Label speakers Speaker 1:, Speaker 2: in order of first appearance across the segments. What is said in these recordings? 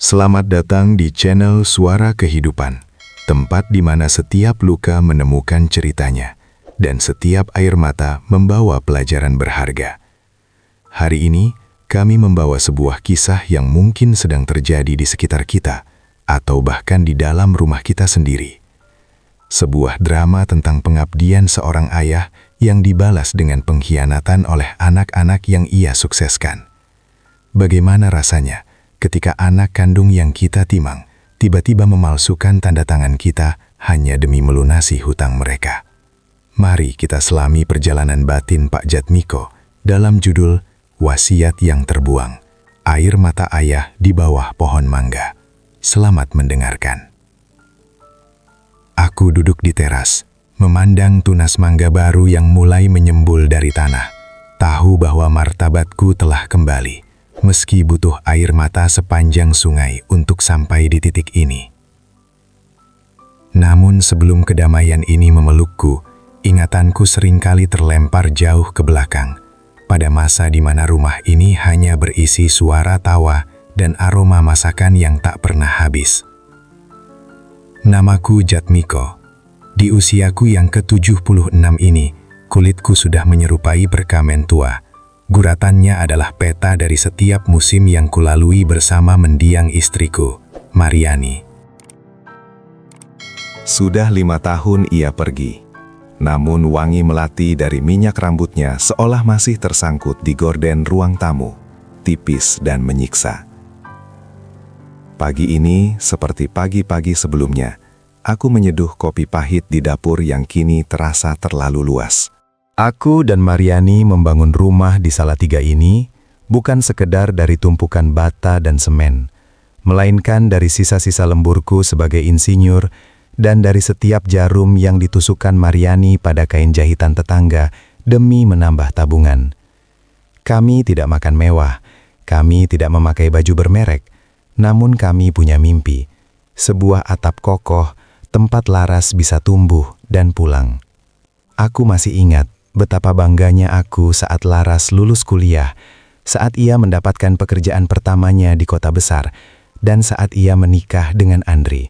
Speaker 1: Selamat datang di channel Suara Kehidupan, tempat di mana setiap luka menemukan ceritanya, dan setiap air mata membawa pelajaran berharga. Hari ini, kami membawa sebuah kisah yang mungkin sedang terjadi di sekitar kita, atau bahkan di dalam rumah kita sendiri. Sebuah drama tentang pengabdian seorang ayah yang dibalas dengan pengkhianatan oleh anak-anak yang ia sukseskan. Bagaimana rasanya ketika anak kandung yang kita timang tiba-tiba memalsukan tanda tangan kita hanya demi melunasi hutang mereka? Mari kita selami perjalanan batin Pak Jatmiko dalam judul Wasiat yang Terbuang, Air Mata Ayah di Bawah Pohon Mangga. Selamat mendengarkan. Aku duduk di teras, memandang tunas mangga baru yang mulai menyembul dari tanah. Tahu bahwa martabatku telah kembali, meski butuh air mata sepanjang sungai untuk sampai di titik ini. Namun sebelum kedamaian ini memelukku, ingatanku seringkali terlempar jauh ke belakang, pada masa di mana rumah ini hanya berisi suara tawa dan aroma masakan yang tak pernah habis. Namaku Jatmiko. Di usiaku yang ke-76 ini, kulitku sudah menyerupai perkamen tua. Guratannya adalah peta dari setiap musim yang kulalui bersama mendiang istriku, Mariani.
Speaker 2: Sudah 5 tahun ia pergi. Namun wangi melati dari minyak rambutnya seolah masih tersangkut di gorden ruang tamu, tipis dan menyiksa. Pagi ini, seperti pagi-pagi sebelumnya, aku menyeduh kopi pahit di dapur yang kini terasa terlalu luas.
Speaker 3: Aku dan Mariani membangun rumah di Salatiga ini bukan sekedar dari tumpukan bata dan semen, melainkan dari sisa-sisa lemburku sebagai insinyur dan dari setiap jarum yang ditusukkan Mariani pada kain jahitan tetangga demi menambah tabungan. Kami tidak makan mewah, kami tidak memakai baju bermerek, namun kami punya mimpi, sebuah atap kokoh, tempat Laras bisa tumbuh dan pulang. Aku masih ingat betapa bangganya aku saat Laras lulus kuliah, saat ia mendapatkan pekerjaan pertamanya di kota besar, dan saat ia menikah dengan Andri.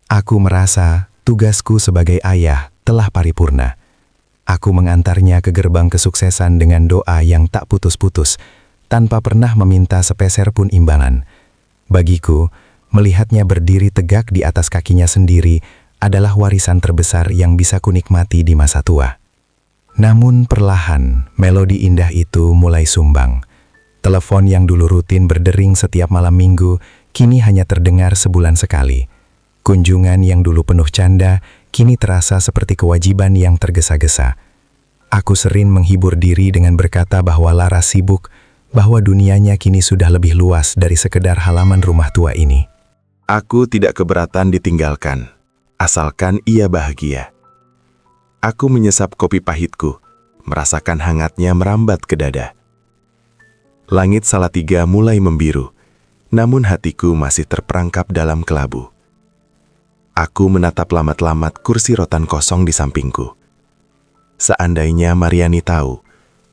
Speaker 3: Aku merasa tugasku sebagai ayah telah paripurna. Aku mengantarnya ke gerbang kesuksesan dengan doa yang tak putus-putus, tanpa pernah meminta sepeser pun imbalan. Bagiku, melihatnya berdiri tegak di atas kakinya sendiri adalah warisan terbesar yang bisa kunikmati di masa tua. Namun perlahan, melodi indah itu mulai sumbang. Telepon yang dulu rutin berdering setiap malam minggu, kini hanya terdengar sebulan sekali. Kunjungan yang dulu penuh canda, kini terasa seperti kewajiban yang tergesa-gesa. Aku sering menghibur diri dengan berkata bahwa Laras sibuk, bahwa dunianya kini sudah lebih luas dari sekedar halaman rumah tua ini.
Speaker 2: Aku tidak keberatan ditinggalkan, asalkan ia bahagia. Aku menyesap kopi pahitku, merasakan hangatnya merambat ke dada. Langit Salatiga mulai membiru, namun hatiku masih terperangkap dalam kelabu. Aku menatap lamat-lamat kursi rotan kosong di sampingku. Seandainya Mariani tahu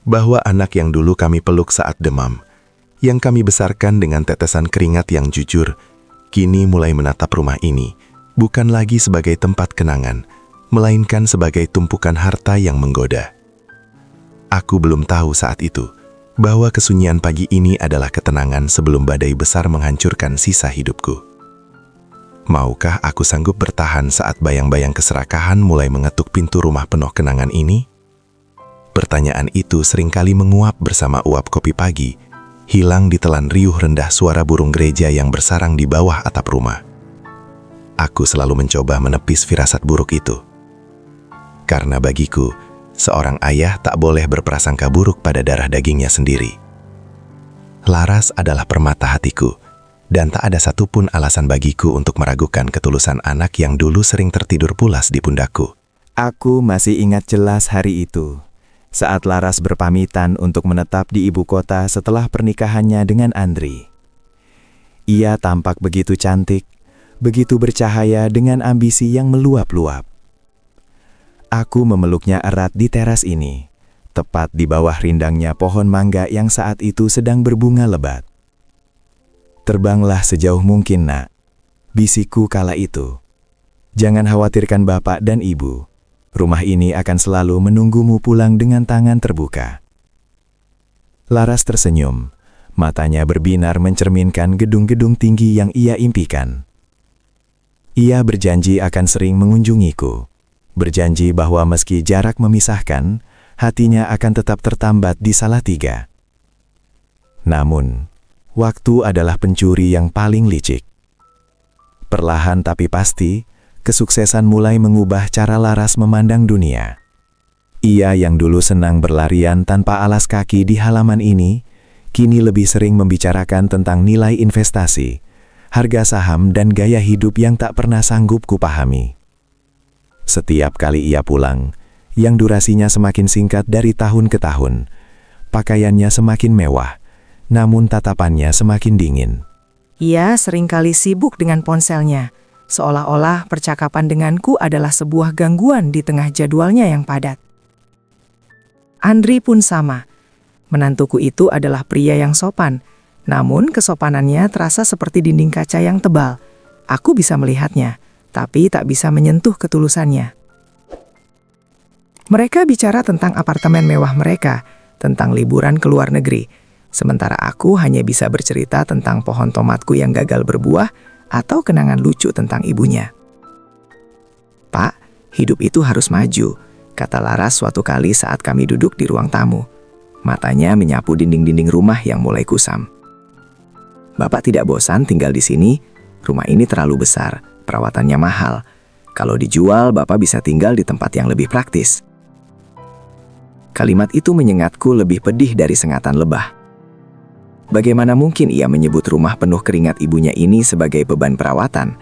Speaker 2: bahwa anak yang dulu kami peluk saat demam, yang kami besarkan dengan tetesan keringat yang jujur, kini mulai menatap rumah ini, bukan lagi sebagai tempat kenangan, melainkan sebagai tumpukan harta yang menggoda. Aku belum tahu saat itu, bahwa kesunyian pagi ini adalah ketenangan sebelum badai besar menghancurkan sisa hidupku. Maukah aku sanggup bertahan saat bayang-bayang keserakahan mulai mengetuk pintu rumah penuh kenangan ini? Pertanyaan itu seringkali menguap bersama uap kopi pagi, hilang ditelan riuh rendah suara burung gereja yang bersarang di bawah atap rumah. Aku selalu mencoba menepis firasat buruk itu. Karena bagiku, seorang ayah tak boleh berprasangka buruk pada darah dagingnya sendiri. Laras adalah permata hatiku, dan tak ada satupun alasan bagiku untuk meragukan ketulusan anak yang dulu sering tertidur pulas di pundakku.
Speaker 4: Aku masih ingat jelas hari itu, saat Laras berpamitan untuk menetap di ibu kota setelah pernikahannya dengan Andri. Ia tampak begitu cantik, begitu bercahaya dengan ambisi yang meluap-luap. Aku memeluknya erat di teras ini, tepat di bawah rindangnya pohon mangga yang saat itu sedang berbunga lebat. Terbanglah sejauh mungkin, nak. Bisikku kala itu. Jangan khawatirkan bapak dan ibu. Rumah ini akan selalu menunggumu pulang dengan tangan terbuka. Laras tersenyum. Matanya berbinar mencerminkan gedung-gedung tinggi yang ia impikan. Ia berjanji akan sering mengunjungiku. Berjanji bahwa meski jarak memisahkan, hatinya akan tetap tertambat di Salatiga. Namun, waktu adalah pencuri yang paling licik. Perlahan tapi pasti, kesuksesan mulai mengubah cara Laras memandang dunia. Ia yang dulu senang berlarian tanpa alas kaki di halaman ini, kini lebih sering membicarakan tentang nilai investasi, harga saham dan gaya hidup yang tak pernah sanggup kupahami. Setiap kali ia pulang, yang durasinya semakin singkat dari tahun ke tahun, pakaiannya semakin mewah, namun tatapannya semakin dingin.
Speaker 5: Ia seringkali sibuk dengan ponselnya, seolah-olah percakapan denganku adalah sebuah gangguan di tengah jadwalnya yang padat. Andri pun sama. Menantuku itu adalah pria yang sopan, namun kesopanannya terasa seperti dinding kaca yang tebal. Aku bisa melihatnya, tapi tak bisa menyentuh ketulusannya. Mereka bicara tentang apartemen mewah mereka, tentang liburan ke luar negeri, sementara aku hanya bisa bercerita tentang pohon tomatku yang gagal berbuah atau kenangan lucu tentang ibunya. "Pak, hidup itu harus maju," kata Laras suatu kali saat kami duduk di ruang tamu. Matanya menyapu dinding-dinding rumah yang mulai kusam. "Bapak tidak bosan tinggal di sini? Rumah ini terlalu besar, perawatannya mahal. Kalau dijual, Bapak bisa tinggal di tempat yang lebih praktis." Kalimat itu menyengatku lebih pedih dari sengatan lebah. Bagaimana mungkin ia menyebut rumah penuh keringat ibunya ini sebagai beban perawatan?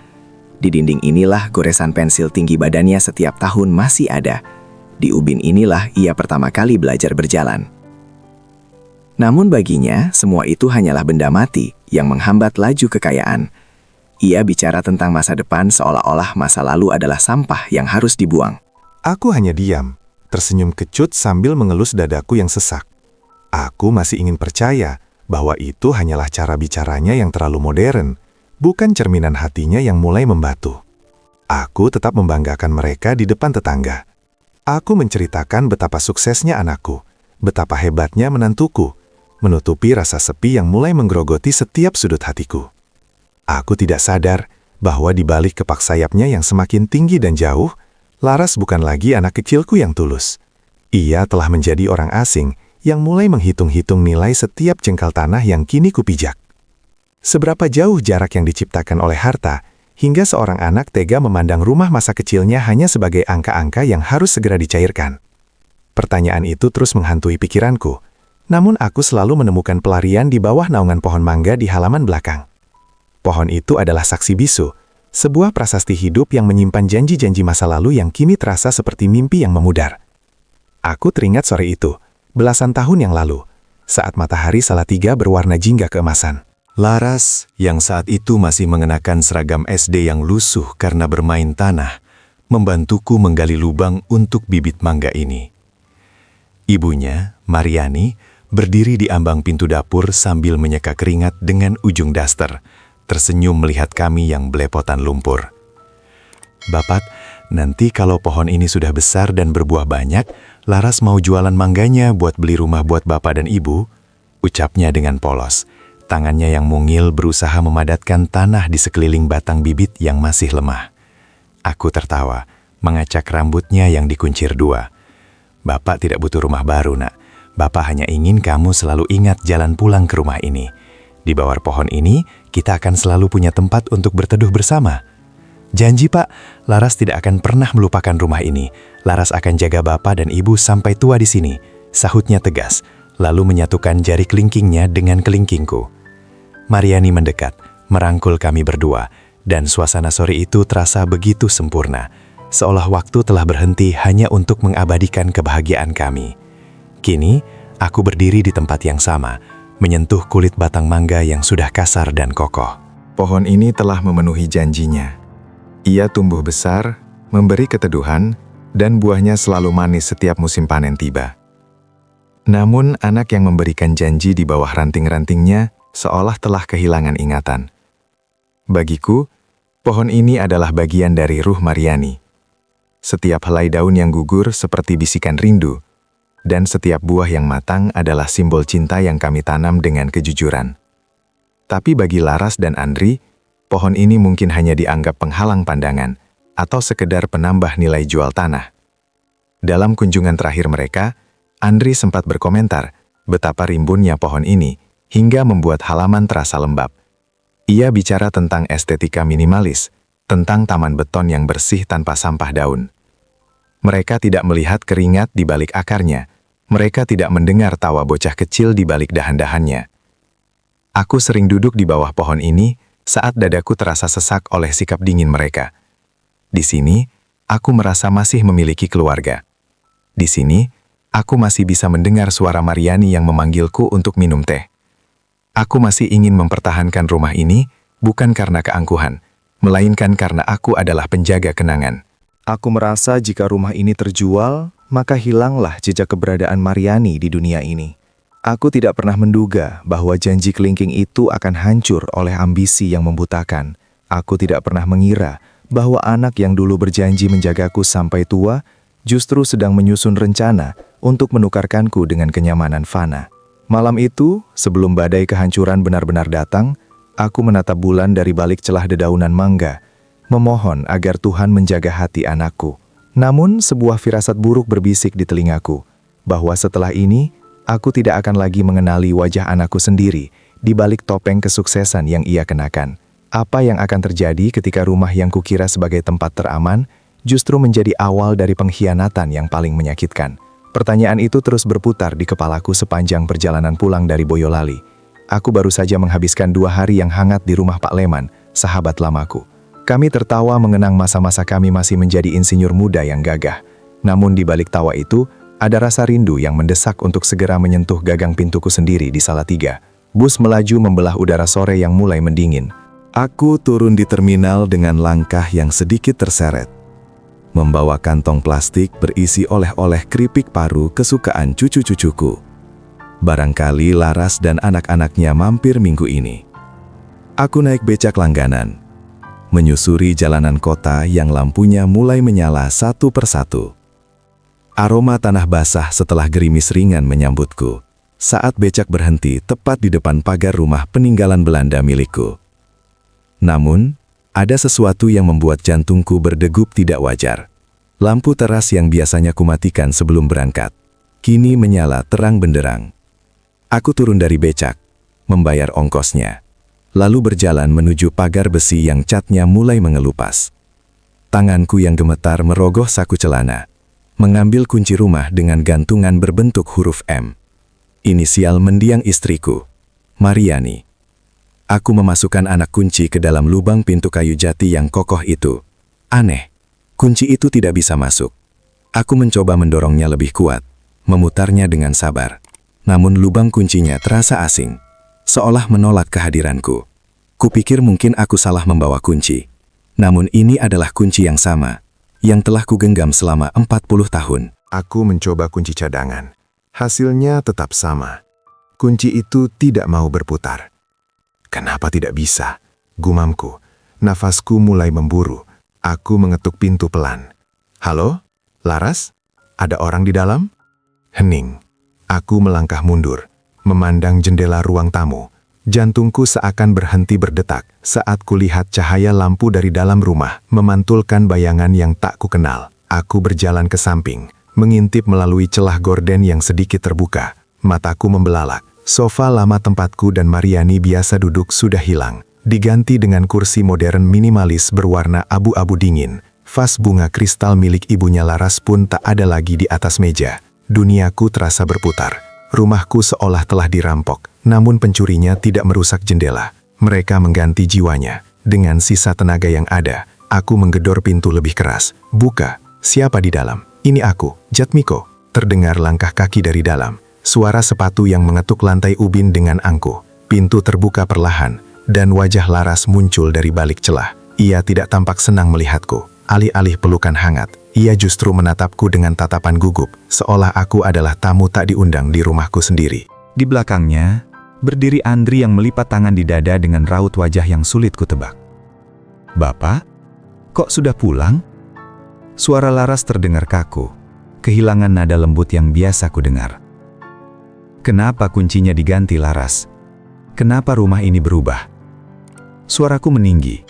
Speaker 5: Di dinding inilah goresan pensil tinggi badannya setiap tahun masih ada. Di ubin inilah ia pertama kali belajar berjalan. Namun baginya, semua itu hanyalah benda mati yang menghambat laju kekayaan. Ia bicara tentang masa depan seolah-olah masa lalu adalah sampah yang harus dibuang.
Speaker 1: Aku hanya diam, tersenyum kecut sambil mengelus dadaku yang sesak. Aku masih ingin percaya bahwa itu hanyalah cara bicaranya yang terlalu modern, bukan cerminan hatinya yang mulai membatu. Aku tetap membanggakan mereka di depan tetangga. Aku menceritakan betapa suksesnya anakku, betapa hebatnya menantuku, menutupi rasa sepi yang mulai menggerogoti setiap sudut hatiku. Aku tidak sadar bahwa di balik kepak sayapnya yang semakin tinggi dan jauh, Laras bukan lagi anak kecilku yang tulus. Ia telah menjadi orang asing yang mulai menghitung-hitung nilai setiap jengkal tanah yang kini kupijak. Seberapa jauh jarak yang diciptakan oleh harta, hingga seorang anak tega memandang rumah masa kecilnya hanya sebagai angka-angka yang harus segera dicairkan. Pertanyaan itu terus menghantui pikiranku, namun aku selalu menemukan pelarian di bawah naungan pohon mangga di halaman belakang. Pohon itu adalah saksi bisu, sebuah prasasti hidup yang menyimpan janji-janji masa lalu yang kini terasa seperti mimpi yang memudar. Aku teringat sore itu, belasan tahun yang lalu, saat matahari Salatiga berwarna jingga keemasan. Laras, yang saat itu masih mengenakan seragam SD yang lusuh karena bermain tanah, membantuku menggali lubang untuk bibit mangga ini. Ibunya, Mariani, berdiri di ambang pintu dapur sambil menyeka keringat dengan ujung daster, tersenyum melihat kami yang belepotan lumpur. "Bapak, nanti kalau pohon ini sudah besar dan berbuah banyak, Laras mau jualan mangganya buat beli rumah buat Bapak dan Ibu," ucapnya dengan polos. Tangannya yang mungil berusaha memadatkan tanah di sekeliling batang bibit yang masih lemah. Aku tertawa, mengacak rambutnya yang dikuncir dua. "Bapak tidak butuh rumah baru, Nak. Bapak hanya ingin kamu selalu ingat jalan pulang ke rumah ini. Di bawah pohon ini, kita akan selalu punya tempat untuk berteduh bersama." "Janji, Pak, Laras tidak akan pernah melupakan rumah ini. Laras akan jaga Bapak dan Ibu sampai tua di sini," sahutnya tegas, lalu menyatukan jari kelingkingnya dengan kelingkingku. Mariani mendekat, merangkul kami berdua, dan suasana sore itu terasa begitu sempurna, seolah waktu telah berhenti hanya untuk mengabadikan kebahagiaan kami. Kini, aku berdiri di tempat yang sama, menyentuh kulit batang mangga yang sudah kasar dan kokoh. Pohon ini telah memenuhi janjinya. Ia tumbuh besar, memberi keteduhan, dan buahnya selalu manis setiap musim panen tiba. Namun, anak yang memberikan janji di bawah ranting-rantingnya
Speaker 3: seolah telah kehilangan ingatan. Bagiku, pohon ini adalah bagian dari ruh Mariani. Setiap helai daun yang gugur seperti bisikan rindu, dan setiap buah yang matang adalah simbol cinta yang kami tanam dengan kejujuran. Tapi bagi Laras dan Andri, pohon ini mungkin hanya dianggap penghalang pandangan atau sekedar penambah nilai jual tanah. Dalam kunjungan terakhir mereka, Andri sempat berkomentar betapa rimbunnya pohon ini hingga membuat halaman terasa lembab. Ia bicara tentang estetika minimalis, tentang taman beton yang bersih tanpa sampah daun. Mereka tidak melihat keringat di balik akarnya. Mereka tidak mendengar tawa bocah kecil di balik dahan-dahannya. Aku sering duduk di bawah pohon ini saat dadaku terasa sesak oleh sikap dingin mereka. Di sini, aku merasa masih memiliki keluarga. Di sini, aku masih bisa mendengar suara Mariani yang memanggilku untuk minum teh. Aku masih ingin mempertahankan rumah ini, bukan karena keangkuhan, melainkan karena aku adalah penjaga kenangan.
Speaker 4: Aku merasa jika rumah ini terjual, maka hilanglah jejak keberadaan Mariani di dunia ini. Aku tidak pernah menduga bahwa janji kelingking itu akan hancur oleh ambisi yang membutakan. Aku tidak pernah mengira bahwa anak yang dulu berjanji menjagaku sampai tua, justru sedang menyusun rencana untuk menukarkanku dengan kenyamanan fana. Malam itu, sebelum badai kehancuran benar-benar datang, aku menatap bulan dari balik celah dedaunan mangga, memohon agar Tuhan menjaga hati anakku. Namun, sebuah firasat buruk berbisik di telingaku, bahwa setelah ini, aku tidak akan lagi mengenali wajah anakku sendiri di balik topeng kesuksesan yang ia kenakan. Apa yang akan terjadi ketika rumah yang kukira sebagai tempat teraman, justru menjadi awal dari pengkhianatan yang paling menyakitkan. Pertanyaan itu terus berputar di kepalaku sepanjang perjalanan pulang dari Boyolali. Aku baru saja menghabiskan 2 hari yang hangat di rumah Pak Leman, sahabat lamaku. Kami tertawa mengenang masa-masa kami masih menjadi insinyur muda yang gagah. Namun di balik tawa itu, ada rasa rindu yang mendesak untuk segera menyentuh gagang pintuku sendiri di Salatiga. Bus melaju membelah udara sore yang mulai mendingin.
Speaker 3: Aku turun di terminal dengan langkah yang sedikit terseret. Membawa kantong plastik berisi oleh-oleh keripik paru kesukaan cucu-cucuku. Barangkali Laras dan anak-anaknya mampir minggu ini. Aku naik becak langganan, menyusuri jalanan kota yang lampunya mulai menyala satu persatu. Aroma tanah basah setelah gerimis ringan menyambutku saat becak berhenti tepat di depan pagar rumah peninggalan Belanda milikku. Namun, ada sesuatu yang membuat jantungku berdegup tidak wajar. Lampu teras yang biasanya kumatikan sebelum berangkat, kini menyala terang benderang. Aku turun dari becak, membayar ongkosnya, lalu berjalan menuju pagar besi yang catnya mulai mengelupas. Tanganku yang gemetar merogoh saku celana, mengambil kunci rumah dengan gantungan berbentuk huruf M. Inisial mendiang istriku, Mariani. Aku memasukkan anak kunci ke dalam lubang pintu kayu jati yang kokoh itu. Aneh, kunci itu tidak bisa masuk. Aku mencoba mendorongnya lebih kuat, memutarnya dengan sabar. Namun lubang kuncinya terasa asing, seolah menolak kehadiranku. Kupikir mungkin aku salah membawa kunci. Namun ini adalah kunci yang sama, yang telah kugenggam selama 40 tahun.
Speaker 1: Aku mencoba kunci cadangan. Hasilnya tetap sama. Kunci itu tidak mau berputar. Kenapa tidak bisa? Gumamku. Nafasku mulai memburu. Aku mengetuk pintu pelan. Halo? Laras? Ada orang di dalam? Hening. Aku melangkah mundur, memandang jendela ruang tamu. Jantungku seakan berhenti berdetak saat kulihat cahaya lampu dari dalam rumah memantulkan bayangan yang tak kukenal. Aku berjalan ke samping, mengintip melalui celah gorden yang sedikit terbuka. Mataku membelalak. Sofa lama tempatku dan Mariani biasa duduk sudah hilang, diganti dengan kursi modern minimalis berwarna abu-abu dingin. Vas bunga kristal milik ibunya Laras pun tak ada lagi di atas meja. Duniaku terasa berputar. Rumahku seolah telah dirampok, namun pencurinya tidak merusak jendela. Mereka mengganti jiwanya. Dengan sisa tenaga yang ada, aku menggedor pintu lebih keras. Buka. Siapa di dalam? Ini aku, Jatmiko. Terdengar langkah kaki dari dalam. Suara sepatu yang mengetuk lantai ubin dengan angkuh. Pintu terbuka perlahan, dan wajah Laras muncul dari balik celah. Ia tidak tampak senang melihatku. Alih-alih pelukan hangat, ia justru menatapku dengan tatapan gugup, seolah aku adalah tamu tak diundang di rumahku sendiri.
Speaker 3: Di belakangnya, Berdiri Andri yang melipat tangan di dada dengan raut wajah yang sulit kutebak. "Bapak, kok sudah pulang?" Suara Laras terdengar kaku, kehilangan nada lembut yang biasa kudengar. "Kenapa kuncinya diganti, Laras? Kenapa rumah ini berubah?" Suaraku meninggi.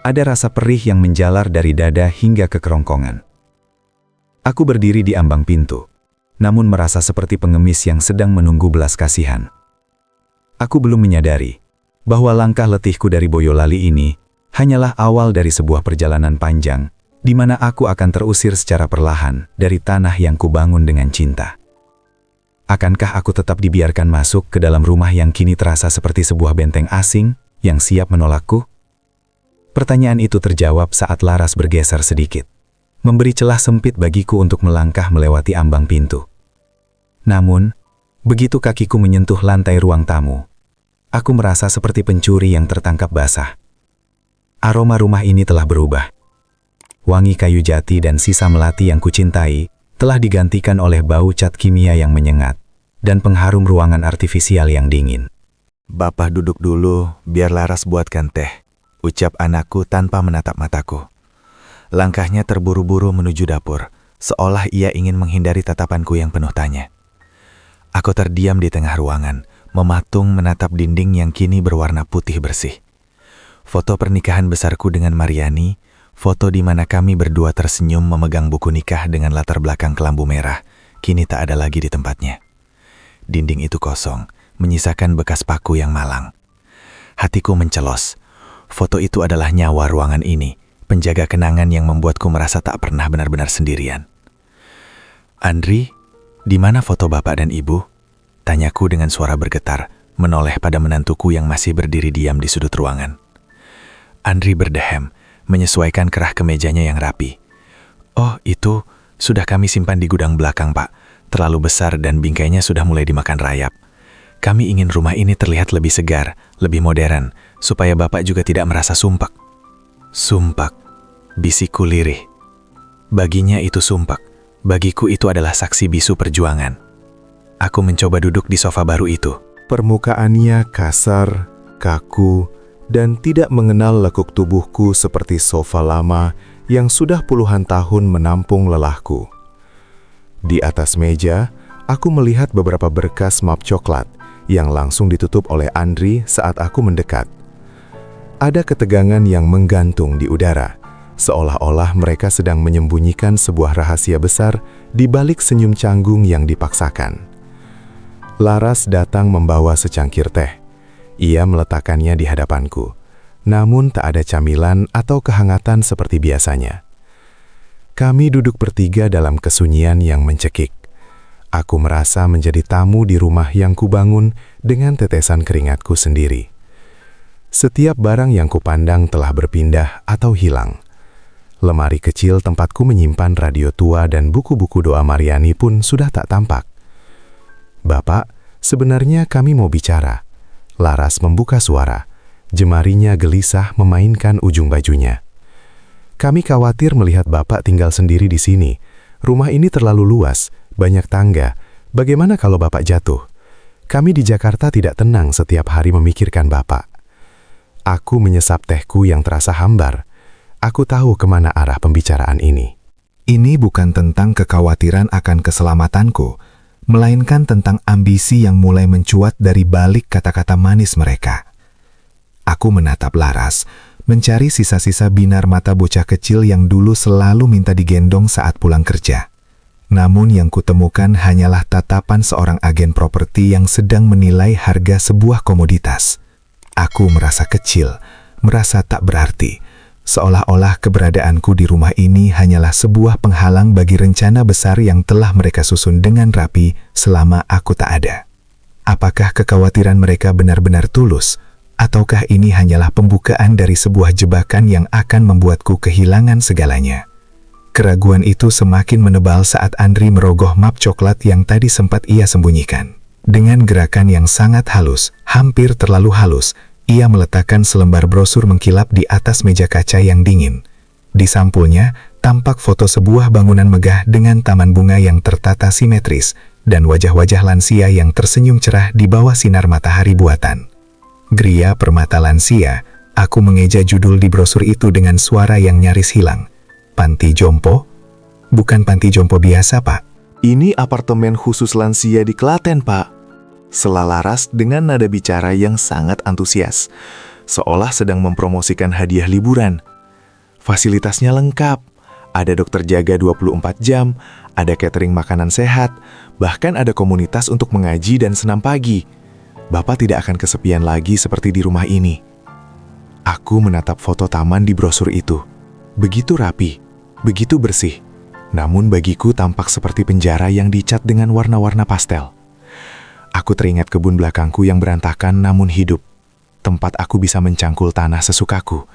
Speaker 3: Ada rasa perih yang menjalar dari dada hingga ke kerongkongan. Aku berdiri di ambang pintu, namun merasa seperti pengemis yang sedang menunggu belas kasihan. Aku belum menyadari bahwa langkah letihku dari Boyolali ini hanyalah awal dari sebuah perjalanan panjang di mana aku akan terusir secara perlahan dari tanah yang kubangun dengan cinta. Akankah aku tetap dibiarkan masuk ke dalam rumah yang kini terasa seperti sebuah benteng asing yang siap menolakku? Pertanyaan itu terjawab saat Laras bergeser sedikit, memberi celah sempit bagiku untuk melangkah melewati ambang pintu. Namun, begitu kakiku menyentuh lantai ruang tamu, aku merasa seperti pencuri yang tertangkap basah. Aroma rumah ini telah berubah. Wangi kayu jati dan sisa melati yang kucintai telah digantikan oleh bau cat kimia yang menyengat dan pengharum ruangan artifisial yang dingin.
Speaker 4: "Bapak duduk dulu, biar Laras buatkan teh," ucap anakku tanpa menatap mataku. Langkahnya terburu-buru menuju dapur, seolah ia ingin menghindari tatapanku yang penuh tanya. Aku terdiam di tengah ruangan, mematung menatap dinding yang kini berwarna putih bersih. Foto pernikahan besarku dengan Mariani, foto di mana kami berdua tersenyum memegang buku nikah dengan latar belakang kelambu merah, kini tak ada lagi di tempatnya. Dinding itu kosong, menyisakan bekas paku yang malang. Hatiku mencelos. Foto itu adalah nyawa ruangan ini, penjaga kenangan yang membuatku merasa tak pernah benar-benar sendirian. "Andri, di mana foto bapak dan ibu?" Tanyaku dengan suara bergetar, menoleh pada menantuku yang masih berdiri diam di sudut ruangan. Andri berdehem, menyesuaikan kerah kemejanya yang rapi. "Oh, itu sudah kami simpan di gudang belakang, Pak. Terlalu besar dan bingkainya sudah mulai dimakan rayap. Kami ingin rumah ini terlihat lebih segar, lebih modern, supaya Bapak juga tidak merasa sumpek." "Sumpek," bisikku lirih. Baginya itu sumpek, bagiku itu adalah saksi bisu perjuangan. Aku mencoba duduk di sofa baru itu.
Speaker 1: Permukaannya kasar, kaku, dan tidak mengenal lekuk tubuhku seperti sofa lama yang sudah puluhan tahun menampung lelahku. Di atas meja, aku melihat beberapa berkas map coklat yang langsung ditutup oleh Andri saat aku mendekat. Ada ketegangan yang menggantung di udara, seolah-olah mereka sedang menyembunyikan sebuah rahasia besar di balik senyum canggung yang dipaksakan. Laras datang membawa secangkir teh. Ia meletakkannya di hadapanku, namun tak ada camilan atau kehangatan seperti biasanya. Kami duduk bertiga dalam kesunyian yang mencekik. Aku merasa menjadi tamu di rumah yang kubangun dengan tetesan keringatku sendiri. Setiap barang yang kupandang telah berpindah atau hilang. Lemari kecil tempatku menyimpan radio tua dan buku-buku doa Mariani pun sudah tak tampak. "Bapak, sebenarnya kami mau bicara." Laras membuka suara. Jemarinya gelisah memainkan ujung bajunya. "Kami khawatir melihat Bapak tinggal sendiri di sini. Rumah ini terlalu luas, banyak tangga. Bagaimana kalau Bapak jatuh? Kami di Jakarta tidak tenang setiap hari memikirkan Bapak." Aku menyesap tehku yang terasa hambar. Aku tahu kemana arah pembicaraan ini.
Speaker 3: Ini bukan tentang kekhawatiran akan keselamatanku, melainkan tentang ambisi yang mulai mencuat dari balik kata-kata manis mereka. Aku menatap Laras, mencari sisa-sisa binar mata bocah kecil yang dulu selalu minta digendong saat pulang kerja. Namun yang kutemukan hanyalah tatapan seorang agen properti yang sedang menilai harga sebuah komoditas. Aku merasa kecil, merasa tak berarti, seolah-olah keberadaanku di rumah ini hanyalah sebuah penghalang bagi rencana besar yang telah mereka susun dengan rapi selama aku tak ada. Apakah kekhawatiran mereka benar-benar tulus? Ataukah ini hanyalah pembukaan dari sebuah jebakan yang akan membuatku kehilangan segalanya? Keraguan itu semakin menebal saat Andri merogoh map coklat yang tadi sempat ia sembunyikan. Dengan gerakan yang sangat halus, hampir terlalu halus, ia meletakkan selembar brosur mengkilap di atas meja kaca yang dingin. Di sampulnya, tampak foto sebuah bangunan megah dengan taman bunga yang tertata simetris,
Speaker 1: dan wajah-wajah lansia yang tersenyum cerah di bawah sinar matahari buatan. Gria Permata Lansia, aku mengeja judul di brosur itu dengan suara yang nyaris hilang. Panti Jompo? Bukan panti jompo biasa, Pak.
Speaker 2: Ini apartemen khusus lansia di Klaten, Pak. Sela Laras dengan nada bicara yang sangat antusias, seolah sedang mempromosikan hadiah liburan. Fasilitasnya lengkap, ada dokter jaga 24 jam, ada catering makanan sehat, bahkan ada komunitas untuk mengaji dan senam pagi. Bapak tidak akan kesepian lagi seperti di rumah ini. Aku menatap foto taman di brosur itu. Begitu rapi, begitu bersih. Namun bagiku tampak seperti penjara yang dicat dengan warna-warna pastel. Aku teringat kebun belakangku yang berantakan namun hidup. Tempat aku bisa mencangkul tanah sesukaku.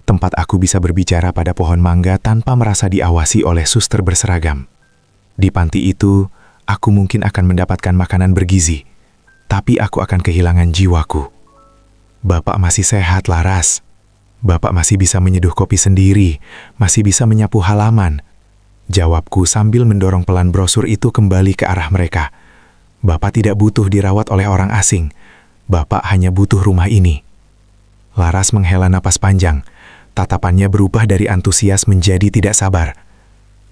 Speaker 2: Tempat aku bisa berbicara pada pohon mangga tanpa merasa diawasi oleh suster berseragam. Di panti itu, aku mungkin akan mendapatkan makanan bergizi. Tapi aku akan kehilangan jiwaku. Bapak masih sehat, Laras. Bapak masih bisa menyeduh kopi sendiri, masih bisa menyapu halaman. Jawabku sambil mendorong pelan brosur itu kembali ke arah mereka. Bapak tidak butuh dirawat oleh orang asing. Bapak hanya butuh rumah ini. Laras menghela napas panjang. Tatapannya berubah dari antusias menjadi tidak sabar.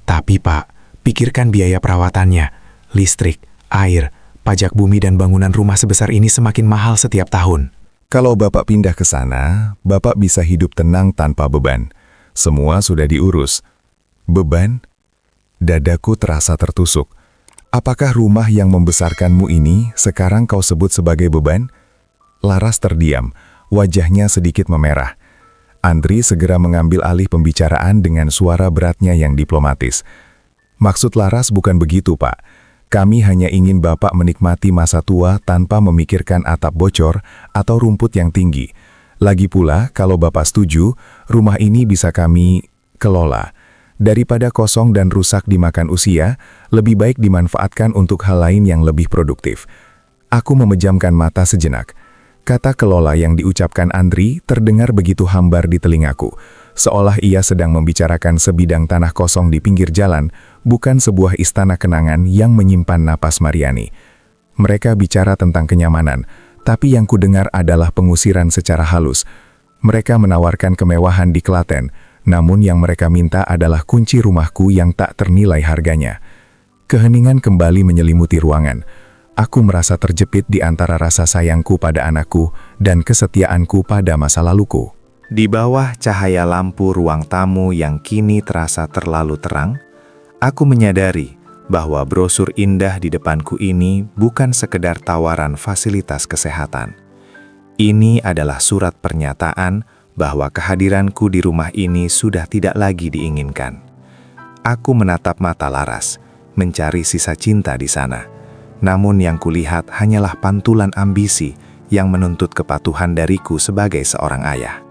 Speaker 2: Tapi Pak, pikirkan biaya perawatannya. Listrik, air, pajak bumi dan bangunan rumah sebesar ini semakin mahal setiap tahun.
Speaker 3: Kalau Bapak pindah ke sana, Bapak bisa hidup tenang tanpa beban. Semua sudah diurus. Beban? Dadaku terasa tertusuk. Apakah rumah yang membesarkanmu ini sekarang kau sebut sebagai beban? Laras terdiam, wajahnya sedikit memerah. Andri segera mengambil alih pembicaraan dengan suara beratnya yang diplomatis. Maksud Laras bukan begitu, Pak. Kami hanya ingin Bapak menikmati masa tua tanpa memikirkan atap bocor atau rumput yang tinggi. Lagi pula, kalau Bapak setuju, rumah ini bisa kami kelola. Daripada kosong dan rusak dimakan usia, lebih baik dimanfaatkan untuk hal lain yang lebih produktif. Aku memejamkan mata sejenak. Kata kelola yang diucapkan Andri terdengar begitu hambar di telingaku, seolah ia sedang membicarakan sebidang tanah kosong di pinggir jalan, bukan sebuah istana kenangan yang menyimpan napas Mariani. Mereka bicara tentang kenyamanan, tapi yang kudengar adalah pengusiran secara halus. Mereka menawarkan kemewahan di Klaten, namun yang mereka minta adalah kunci rumahku yang tak ternilai harganya. Keheningan kembali menyelimuti ruangan. Aku merasa terjepit di antara rasa sayangku pada anakku dan kesetiaanku pada masa laluku.
Speaker 4: Di bawah cahaya lampu ruang tamu yang kini terasa terlalu terang, aku menyadari bahwa brosur indah di depanku ini bukan sekedar tawaran fasilitas kesehatan. Ini adalah surat pernyataan bahwa kehadiranku di rumah ini sudah tidak lagi diinginkan. Aku menatap mata Laras, mencari sisa cinta di sana. Namun yang kulihat hanyalah pantulan ambisi yang menuntut kepatuhan dariku sebagai seorang ayah.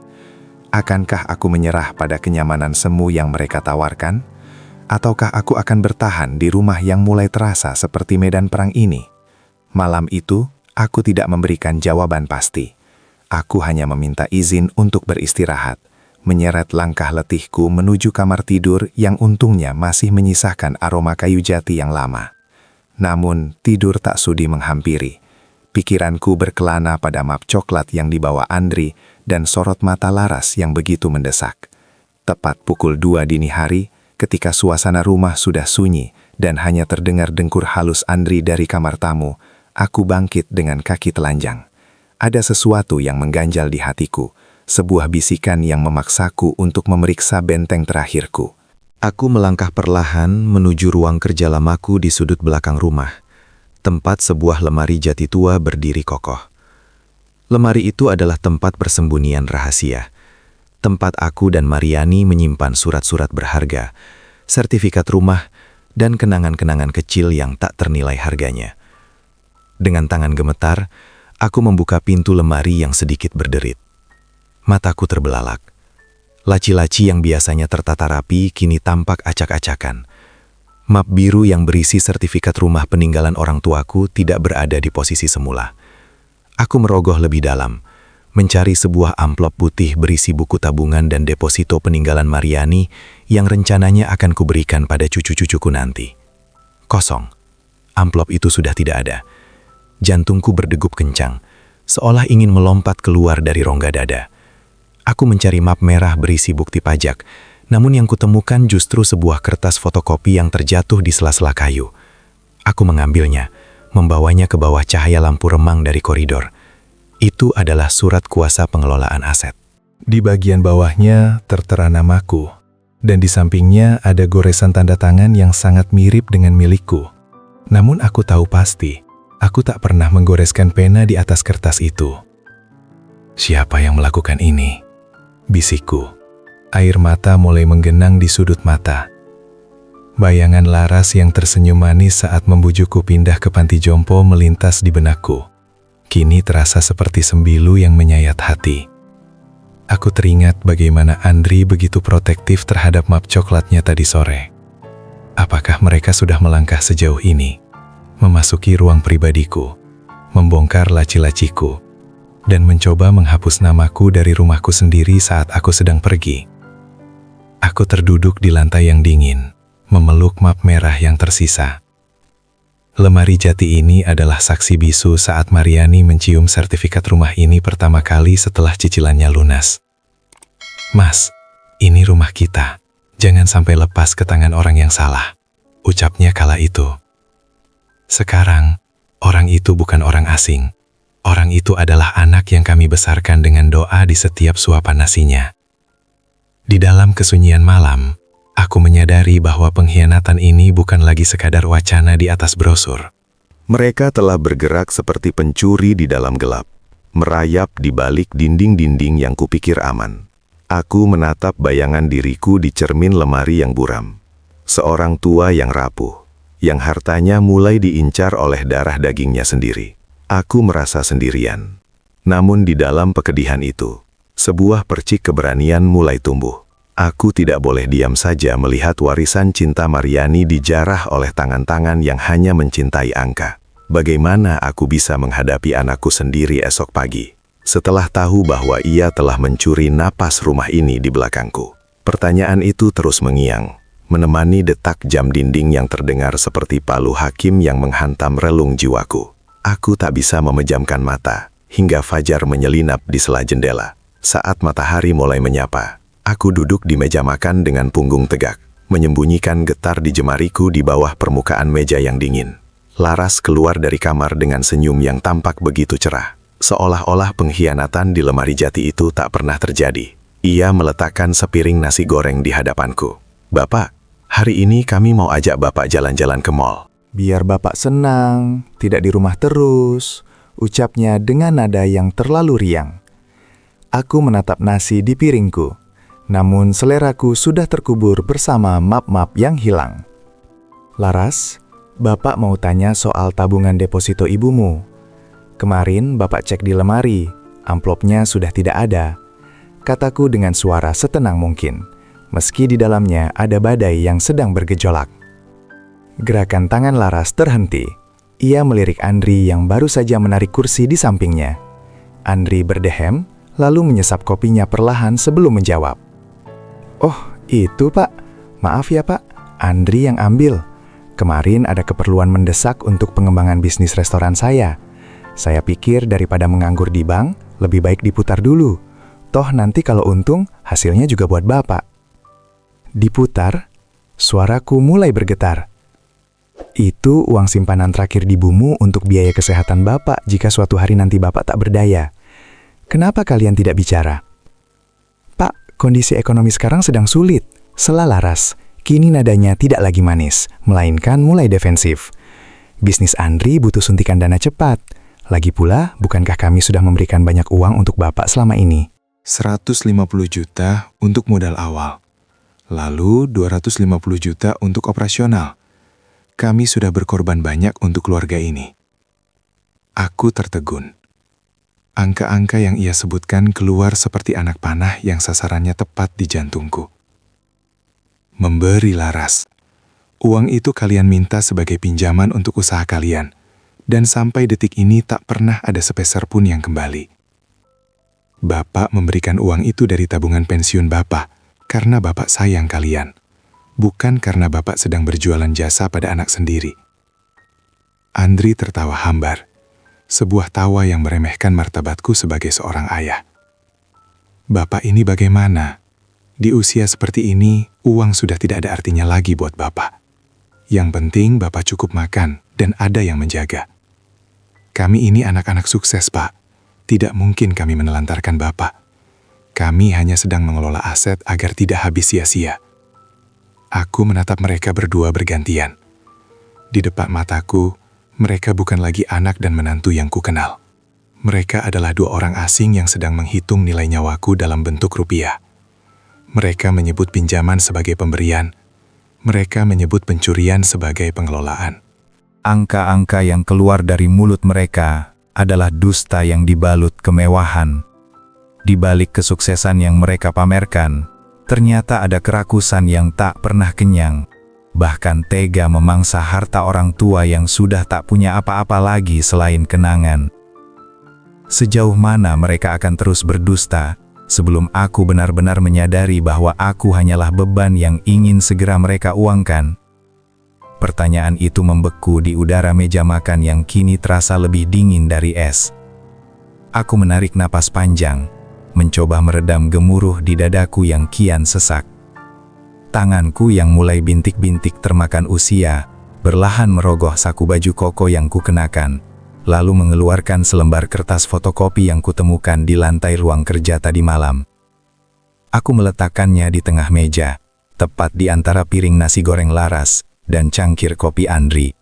Speaker 4: Akankah aku menyerah pada kenyamanan semu yang mereka tawarkan? Ataukah aku akan bertahan di rumah yang mulai terasa seperti medan perang ini? Malam itu, aku tidak memberikan jawaban pasti. Aku hanya meminta izin untuk beristirahat, menyeret langkah letihku menuju kamar tidur yang untungnya masih menyisakan aroma kayu jati yang lama. Namun, tidur tak sudi menghampiri. Pikiranku berkelana pada map coklat yang dibawa Andri dan sorot mata Laras yang begitu mendesak. Tepat pukul 2 dini hari, ketika suasana rumah sudah sunyi dan hanya terdengar dengkur halus Andri dari kamar tamu, aku bangkit dengan kaki telanjang. Ada sesuatu yang mengganjal di hatiku, sebuah bisikan yang memaksaku untuk memeriksa benteng terakhirku. Aku melangkah perlahan menuju ruang kerja lamaku di sudut belakang rumah, tempat sebuah lemari jati tua berdiri kokoh. Lemari itu adalah tempat persembunyian rahasia, tempat aku dan Mariani menyimpan surat-surat berharga, sertifikat rumah, dan kenangan-kenangan kecil yang tak ternilai harganya. Dengan tangan gemetar, aku membuka pintu lemari yang sedikit berderit. Mataku terbelalak. Laci-laci yang biasanya tertata rapi kini tampak acak-acakan. Map biru yang berisi sertifikat rumah peninggalan orang tuaku tidak berada di posisi semula. Aku merogoh lebih dalam, mencari sebuah amplop putih berisi buku tabungan dan deposito peninggalan Mariani yang rencananya akan kuberikan pada cucu-cucuku nanti. Kosong.
Speaker 1: amplop itu sudah tidak ada. Jantungku berdegup kencang, seolah ingin melompat keluar dari rongga dada. Aku mencari map merah berisi bukti pajak, namun yang kutemukan justru sebuah kertas fotokopi yang terjatuh di sela-sela kayu. Aku mengambilnya, membawanya ke bawah cahaya lampu remang dari koridor. Itu adalah surat kuasa pengelolaan aset.
Speaker 3: Di bagian bawahnya tertera namaku, dan di sampingnya ada goresan tanda tangan yang sangat mirip dengan milikku. Namun aku tahu pasti, aku tak pernah menggoreskan pena di atas kertas itu. Siapa yang melakukan ini? Bisikku. Air mata mulai menggenang di sudut mata. Bayangan Laras yang tersenyum manis saat membujukku pindah ke panti jompo melintas di benakku. Kini terasa seperti sembilu yang menyayat hati. Aku teringat bagaimana Andri begitu protektif terhadap map coklatnya tadi sore. Apakah mereka sudah melangkah sejauh ini, memasuki ruang pribadiku, membongkar laci-laciku, dan mencoba menghapus namaku dari rumahku sendiri saat aku sedang pergi? Aku terduduk di lantai yang dingin, memeluk map merah yang tersisa. Lemari jati ini adalah saksi bisu saat Mariani mencium sertifikat rumah ini pertama kali setelah cicilannya lunas. "Mas, ini rumah kita. Jangan sampai lepas ke tangan orang yang salah," ucapnya kala itu. Sekarang, orang itu bukan orang asing. Orang itu adalah anak yang kami besarkan dengan doa di setiap suapan nasinya. Di dalam kesunyian malam, aku menyadari bahwa pengkhianatan ini bukan lagi sekadar wacana di atas brosur.
Speaker 2: Mereka telah bergerak seperti pencuri di dalam gelap, merayap di balik dinding-dinding yang kupikir aman. Aku menatap bayangan diriku di cermin lemari yang buram. Seorang tua yang rapuh, yang hartanya mulai diincar oleh darah dagingnya sendiri. Aku merasa sendirian. Namun di dalam kekedihan itu, sebuah percik keberanian mulai tumbuh. Aku tidak boleh diam saja melihat warisan cinta Mariani dijarah oleh tangan-tangan yang hanya mencintai angka. Bagaimana aku bisa menghadapi anakku sendiri esok pagi, setelah tahu bahwa ia telah mencuri napas rumah ini di belakangku? Pertanyaan itu terus mengiang, menemani detak jam dinding yang terdengar seperti palu hakim yang menghantam relung jiwaku. Aku tak bisa memejamkan mata, hingga fajar menyelinap di sela jendela. Saat matahari mulai menyapa, aku duduk di meja makan dengan punggung tegak, menyembunyikan getar di jemariku di bawah permukaan meja yang dingin. Laras keluar dari kamar dengan senyum yang tampak begitu cerah, seolah-olah pengkhianatan di lemari jati itu tak pernah terjadi. Ia meletakkan sepiring nasi goreng di hadapanku. "Bapak, hari ini kami mau ajak Bapak jalan-jalan ke mall."
Speaker 3: "Biar Bapak senang, tidak di rumah terus," ucapnya dengan nada yang terlalu riang. Aku menatap nasi di piringku, namun seleraku sudah terkubur bersama map-map yang hilang. "Laras, Bapak mau tanya soal tabungan deposito ibumu. Kemarin Bapak cek di lemari, amplopnya sudah tidak ada," kataku dengan suara setenang mungkin, meski di dalamnya ada badai yang sedang bergejolak. Gerakan tangan Laras terhenti. Ia melirik Andri yang baru saja menarik kursi di sampingnya. Andri berdehem, lalu menyesap kopinya perlahan sebelum menjawab. "Oh, itu Pak. Maaf ya Pak, Andri yang ambil. Kemarin ada keperluan mendesak untuk pengembangan bisnis restoran saya. Saya pikir daripada menganggur di bank, lebih baik diputar dulu. Toh nanti kalau untung, hasilnya juga buat Bapak." "Diputar?" Suaraku mulai bergetar. "Itu uang simpanan terakhir di ibumu untuk biaya kesehatan Bapak jika suatu hari nanti Bapak tak berdaya. Kenapa kalian tidak bicara?" "Pak, kondisi ekonomi sekarang sedang sulit," sela Laras. Kini nadanya tidak lagi manis, melainkan mulai defensif. "Bisnis Andri butuh suntikan dana cepat. Lagi pula, bukankah kami sudah memberikan banyak uang untuk Bapak selama ini?"
Speaker 6: 150 juta untuk modal awal, lalu 250 juta untuk operasional. Kami sudah berkorban banyak untuk keluarga ini. Aku tertegun. Angka-angka yang ia sebutkan keluar seperti anak panah yang sasarannya tepat di jantungku. "Memberi, Laras. Uang itu kalian minta sebagai pinjaman untuk usaha kalian, dan sampai detik ini tak pernah ada sepeser pun yang kembali. Bapak memberikan uang itu dari tabungan pensiun Bapak, karena Bapak sayang kalian. Bukan karena Bapak sedang berjualan jasa pada anak sendiri. Andri tertawa hambar, sebuah tawa yang meremehkan martabatku sebagai seorang ayah. Bapak ini bagaimana? Di usia seperti ini, uang sudah tidak ada artinya lagi buat Bapak. Yang penting Bapak cukup makan dan ada yang menjaga. Kami ini anak-anak sukses, Pak. Tidak mungkin kami menelantarkan Bapak. Kami hanya sedang mengelola aset agar tidak habis sia-sia. Aku menatap mereka berdua bergantian. Di depan mataku, mereka bukan lagi anak dan menantu yang kukenal. Mereka adalah dua orang asing yang sedang menghitung nilai nyawaku dalam bentuk rupiah. Mereka menyebut pinjaman sebagai pemberian. Mereka menyebut pencurian sebagai pengelolaan.
Speaker 3: Angka-angka yang keluar dari mulut mereka adalah dusta yang dibalut kemewahan. Di balik kesuksesan yang mereka pamerkan, ternyata ada kerakusan yang tak pernah kenyang, bahkan tega memangsa harta orang tua yang sudah tak punya apa-apa lagi selain kenangan. Sejauh mana mereka akan terus berdusta, sebelum aku benar-benar menyadari bahwa aku hanyalah beban yang ingin segera mereka uangkan? Pertanyaan itu membeku di udara meja makan yang kini terasa lebih dingin dari es. Aku menarik napas panjang, mencoba meredam gemuruh di dadaku yang kian sesak. Tanganku yang mulai bintik-bintik termakan usia, berlahan merogoh saku baju koko yang kukenakan, lalu mengeluarkan selembar kertas fotokopi yang kutemukan di lantai ruang kerja tadi malam. Aku meletakkannya di tengah meja, tepat di antara piring nasi goreng Laras dan cangkir kopi Andri.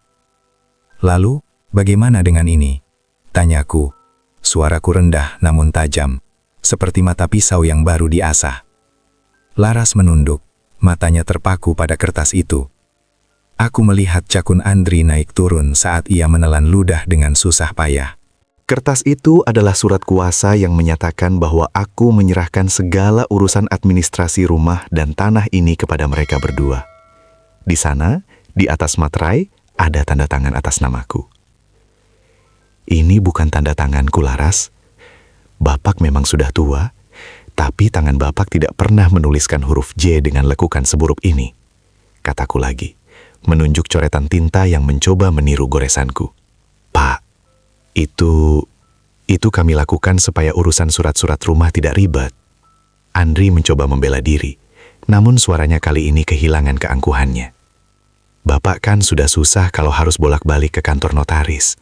Speaker 3: Lalu, bagaimana dengan ini? Tanyaku. Suaraku rendah namun tajam, seperti mata pisau yang baru diasah. Laras menunduk, matanya terpaku pada kertas itu. Aku melihat jakun Andri naik turun saat ia menelan ludah dengan susah payah.
Speaker 2: Kertas itu adalah surat kuasa yang menyatakan bahwa aku menyerahkan segala urusan administrasi rumah dan tanah ini kepada mereka berdua. Di sana, di atas materai, ada tanda tangan atas namaku. Ini bukan tanda tanganku, Laras. Bapak memang sudah tua, tapi tangan Bapak tidak pernah menuliskan huruf J dengan lekukan seburuk ini. Kataku lagi, menunjuk coretan tinta yang mencoba meniru goresanku. Pak, itu kami lakukan supaya urusan surat-surat rumah tidak ribet. Andri mencoba membela diri, namun suaranya kali ini kehilangan keangkuhannya. Bapak kan sudah susah kalau harus bolak-balik ke kantor notaris.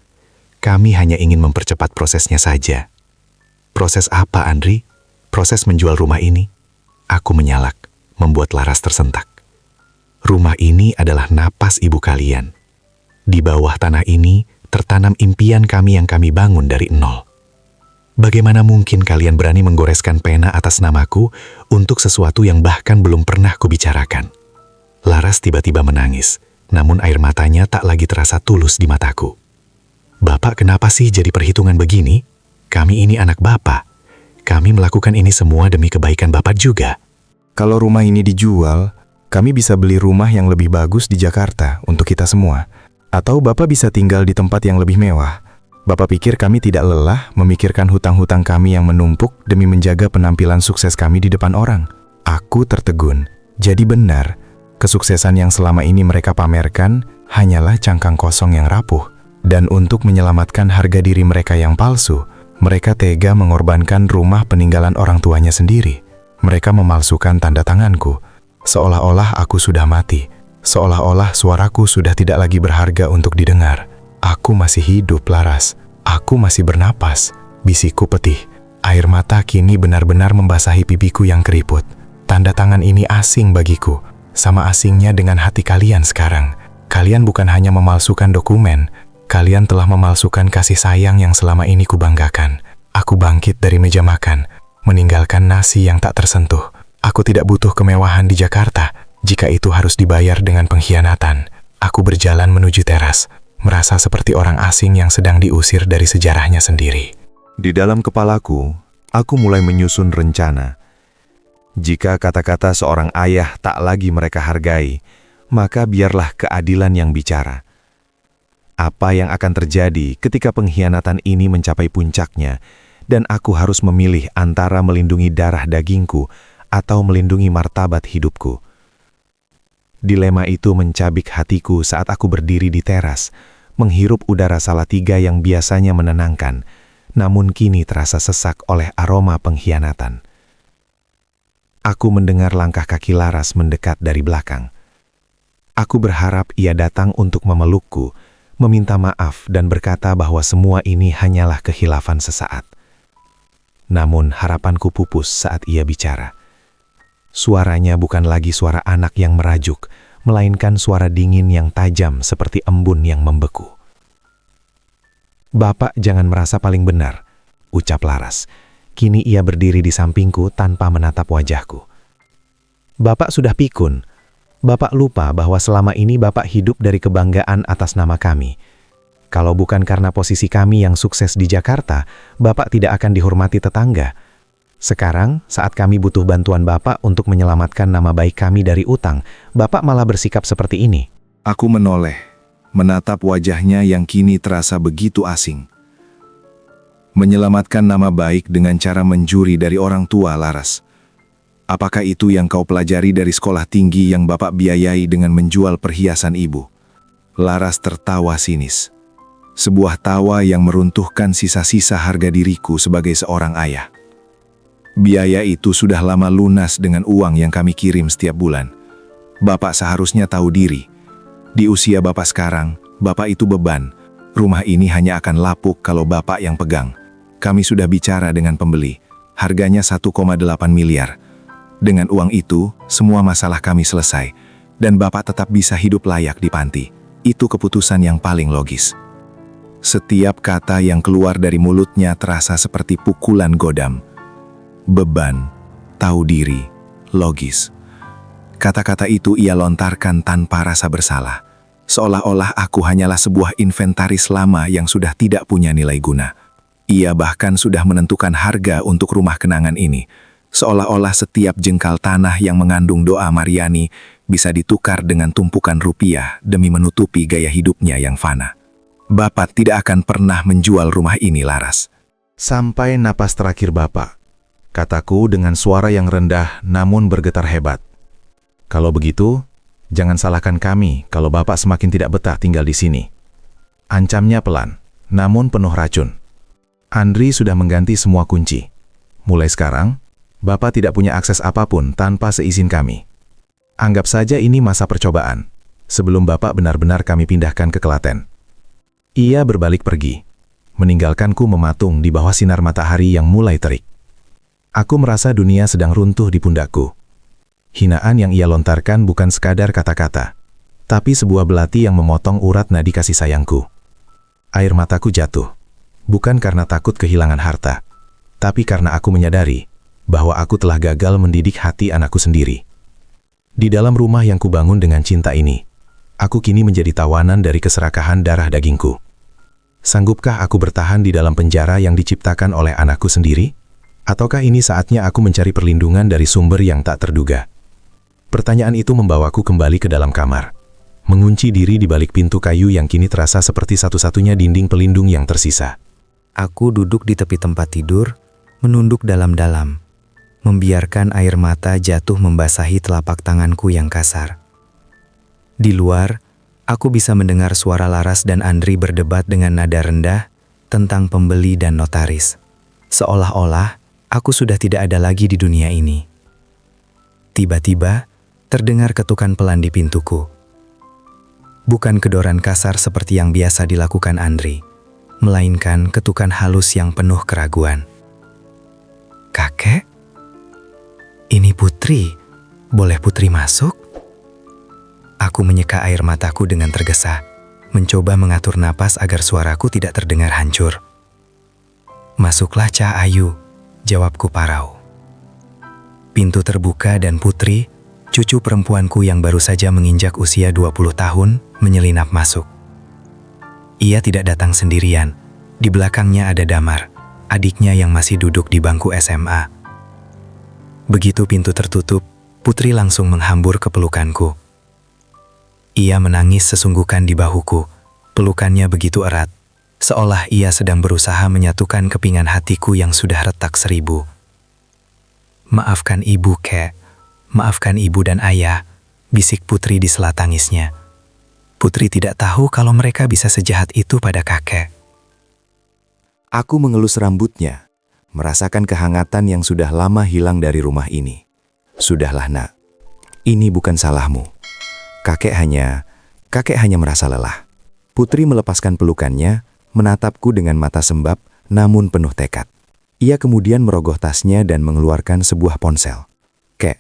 Speaker 2: Kami hanya ingin mempercepat prosesnya saja. Proses apa, Andri? Proses menjual rumah ini? Aku menyalak, membuat Laras tersentak. Rumah ini adalah napas ibu kalian. Di bawah tanah ini tertanam impian kami yang kami bangun dari nol. Bagaimana mungkin kalian berani menggoreskan pena atas namaku untuk sesuatu yang bahkan belum pernah kubicarakan? Laras tiba-tiba menangis, namun air matanya tak lagi terasa tulus di mataku. Bapak kenapa sih jadi perhitungan begini? Kami ini anak Bapak. Kami melakukan ini semua demi kebaikan Bapak juga.
Speaker 3: Kalau rumah ini dijual, kami bisa beli rumah yang lebih bagus di Jakarta untuk kita semua. Atau Bapak bisa tinggal di tempat yang lebih mewah. Bapak pikir kami tidak lelah memikirkan hutang-hutang kami yang menumpuk demi menjaga penampilan sukses kami di depan orang? Aku tertegun. Jadi benar, kesuksesan yang selama ini mereka pamerkan hanyalah cangkang kosong yang rapuh. Dan untuk menyelamatkan harga diri mereka yang palsu, mereka tega mengorbankan rumah peninggalan orang tuanya sendiri. Mereka memalsukan tanda tanganku, seolah-olah aku sudah mati, seolah-olah suaraku sudah tidak lagi berharga untuk didengar. Aku masih hidup, Laras. Aku masih bernapas. Bisikku petih. Air mata kini benar-benar membasahi pipiku yang keriput. Tanda tangan ini asing bagiku, sama asingnya dengan hati kalian sekarang. Kalian bukan hanya memalsukan dokumen, kalian telah memalsukan kasih sayang yang selama ini kubanggakan. Aku bangkit dari meja makan, meninggalkan nasi yang tak tersentuh. Aku tidak butuh kemewahan di Jakarta, jika itu harus dibayar dengan pengkhianatan. Aku berjalan menuju teras, merasa seperti orang asing yang sedang diusir dari sejarahnya sendiri.
Speaker 4: Di dalam kepalaku, aku mulai menyusun rencana. Jika kata-kata seorang ayah tak lagi mereka hargai, maka biarlah keadilan yang bicara. Apa yang akan terjadi ketika pengkhianatan ini mencapai puncaknya, dan aku harus memilih antara melindungi darah dagingku atau melindungi martabat hidupku. Dilema itu mencabik hatiku saat aku berdiri di teras,
Speaker 3: menghirup udara Salatiga yang biasanya menenangkan, namun kini terasa sesak oleh aroma pengkhianatan. Aku mendengar langkah kaki Laras mendekat dari belakang. Aku berharap ia datang untuk memelukku, meminta maaf dan berkata bahwa semua ini hanyalah kehilafan sesaat. Namun harapanku pupus saat ia bicara. Suaranya bukan lagi suara anak yang merajuk, melainkan suara dingin yang tajam seperti embun yang membeku. "Bapak jangan merasa paling benar," ucap Laras. Kini ia berdiri di sampingku tanpa menatap wajahku. "Bapak sudah pikun. Bapak lupa bahwa selama ini Bapak hidup dari kebanggaan atas nama kami. Kalau bukan karena posisi kami yang sukses di Jakarta, Bapak tidak akan dihormati tetangga. Sekarang, saat kami butuh bantuan Bapak untuk menyelamatkan nama baik kami dari utang, Bapak malah bersikap seperti ini."
Speaker 6: Aku menoleh, menatap wajahnya yang kini terasa begitu asing. Menyelamatkan nama baik dengan cara mencuri dari orang tua, Laras. Apakah itu yang kau pelajari dari sekolah tinggi yang Bapak biayai dengan menjual perhiasan ibu? Laras tertawa sinis. Sebuah tawa yang meruntuhkan sisa-sisa harga diriku sebagai seorang ayah. Biaya itu sudah lama lunas dengan uang yang kami kirim setiap bulan. Bapak seharusnya tahu diri. Di usia Bapak sekarang, Bapak itu beban. Rumah ini hanya akan lapuk kalau Bapak yang pegang. Kami sudah bicara dengan pembeli. Harganya 1,8 miliar. Dengan uang itu, semua masalah kami selesai. Dan Bapak tetap bisa hidup layak di panti. Itu keputusan yang paling logis. Setiap kata yang keluar dari mulutnya terasa seperti pukulan godam. Beban, tahu diri, logis. Kata-kata itu ia lontarkan tanpa rasa bersalah. Seolah-olah aku hanyalah sebuah inventaris lama yang sudah tidak punya nilai guna. Ia bahkan sudah menentukan harga untuk rumah kenangan ini. Seolah-olah setiap jengkal tanah yang mengandung doa Mariani bisa ditukar dengan tumpukan rupiah demi menutupi gaya hidupnya yang fana. Bapak tidak akan pernah menjual rumah ini, Laras.
Speaker 3: "Sampai napas terakhir Bapak," kataku dengan suara yang rendah namun bergetar hebat. "Kalau begitu, jangan salahkan kami kalau Bapak semakin tidak betah tinggal di sini." Ancamnya pelan, namun penuh racun. Andri sudah mengganti semua kunci. Mulai sekarang, Bapak tidak punya akses apapun tanpa seizin kami. Anggap saja ini masa percobaan, sebelum Bapak benar-benar kami pindahkan ke Klaten. Ia berbalik pergi, meninggalkanku mematung di bawah sinar matahari yang mulai terik. Aku merasa dunia sedang runtuh di pundakku. Hinaan yang ia lontarkan bukan sekadar kata-kata, tapi sebuah belati yang memotong urat nadi kasih sayangku. Air mataku jatuh, bukan karena takut kehilangan harta, tapi karena aku menyadari bahwa aku telah gagal mendidik hati anakku sendiri. Di dalam rumah yang kubangun dengan cinta ini, aku kini menjadi tawanan dari keserakahan darah dagingku. Sanggupkah aku bertahan di dalam penjara yang diciptakan oleh anakku sendiri? Ataukah ini saatnya aku mencari perlindungan dari sumber yang tak terduga? Pertanyaan itu membawaku kembali ke dalam kamar, mengunci diri di balik pintu kayu yang kini terasa seperti satu-satunya dinding pelindung yang tersisa.
Speaker 4: Aku duduk di tepi tempat tidur, menunduk dalam-dalam, membiarkan air mata jatuh membasahi telapak tanganku yang kasar. Di luar, aku bisa mendengar suara Laras dan Andri berdebat dengan nada rendah tentang pembeli dan notaris. Seolah-olah aku sudah tidak ada lagi di dunia ini. Tiba-tiba, terdengar ketukan pelan di pintuku. Bukan kedoran kasar seperti yang biasa dilakukan Andri, melainkan ketukan halus yang penuh keraguan. "Kakek? Ini Putri. Boleh Putri masuk?" Aku menyeka air mataku dengan tergesa, mencoba mengatur napas agar suaraku tidak terdengar hancur. "Masuklah, Cah Ayu," jawabku parau. Pintu terbuka dan Putri, cucu perempuanku yang baru saja menginjak usia 20 tahun, menyelinap masuk. Ia tidak datang sendirian. Di belakangnya ada Damar, adiknya yang masih duduk di bangku SMA. Begitu pintu tertutup, Putri langsung menghambur ke pelukanku. Ia menangis sesungguhkan di bahuku. Pelukannya begitu erat, seolah ia sedang berusaha menyatukan kepingan hatiku yang sudah retak 1000. "Maafkan ibu, Kek. Maafkan ibu dan ayah," bisik Putri di sela tangisnya.
Speaker 7: Putri tidak tahu kalau mereka bisa sejahat itu pada kakek.
Speaker 4: Aku mengelus rambutnya, merasakan kehangatan yang sudah lama hilang dari rumah ini. Sudahlah nak, ini bukan salahmu. Kakek hanya merasa lelah. Putri melepaskan pelukannya, menatapku dengan mata sembab namun penuh tekad. Ia kemudian merogoh tasnya dan mengeluarkan sebuah ponsel. Kek,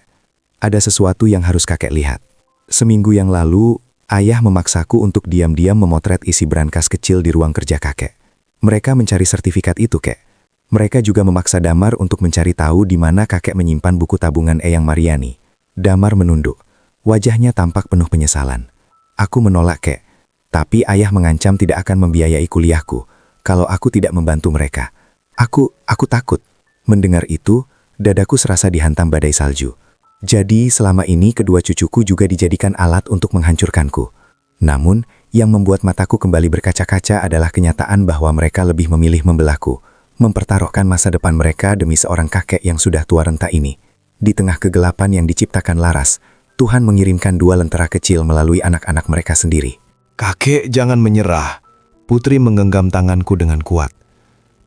Speaker 4: ada sesuatu yang harus kakek lihat. Seminggu yang lalu, ayah memaksaku untuk diam-diam memotret isi brankas kecil di ruang kerja kakek. Mereka mencari sertifikat itu, kek. Mereka juga memaksa Damar untuk mencari tahu di mana kakek menyimpan buku tabungan Eyang Mariani. Damar menunduk. Wajahnya tampak penuh penyesalan. Aku menolak, kek. Tapi ayah mengancam tidak akan membiayai kuliahku kalau aku tidak membantu mereka. Aku takut. Mendengar itu, dadaku serasa dihantam badai salju. Jadi selama ini kedua cucuku juga dijadikan alat untuk menghancurkanku. Namun, yang membuat mataku kembali berkaca-kaca adalah kenyataan bahwa mereka lebih memilih membelahku, mempertaruhkan masa depan mereka demi seorang kakek yang sudah tua renta ini. Di tengah kegelapan yang diciptakan Laras, Tuhan mengirimkan dua lentera kecil melalui anak-anak mereka sendiri.
Speaker 3: Kakek, jangan menyerah. Putri menggenggam tanganku dengan kuat.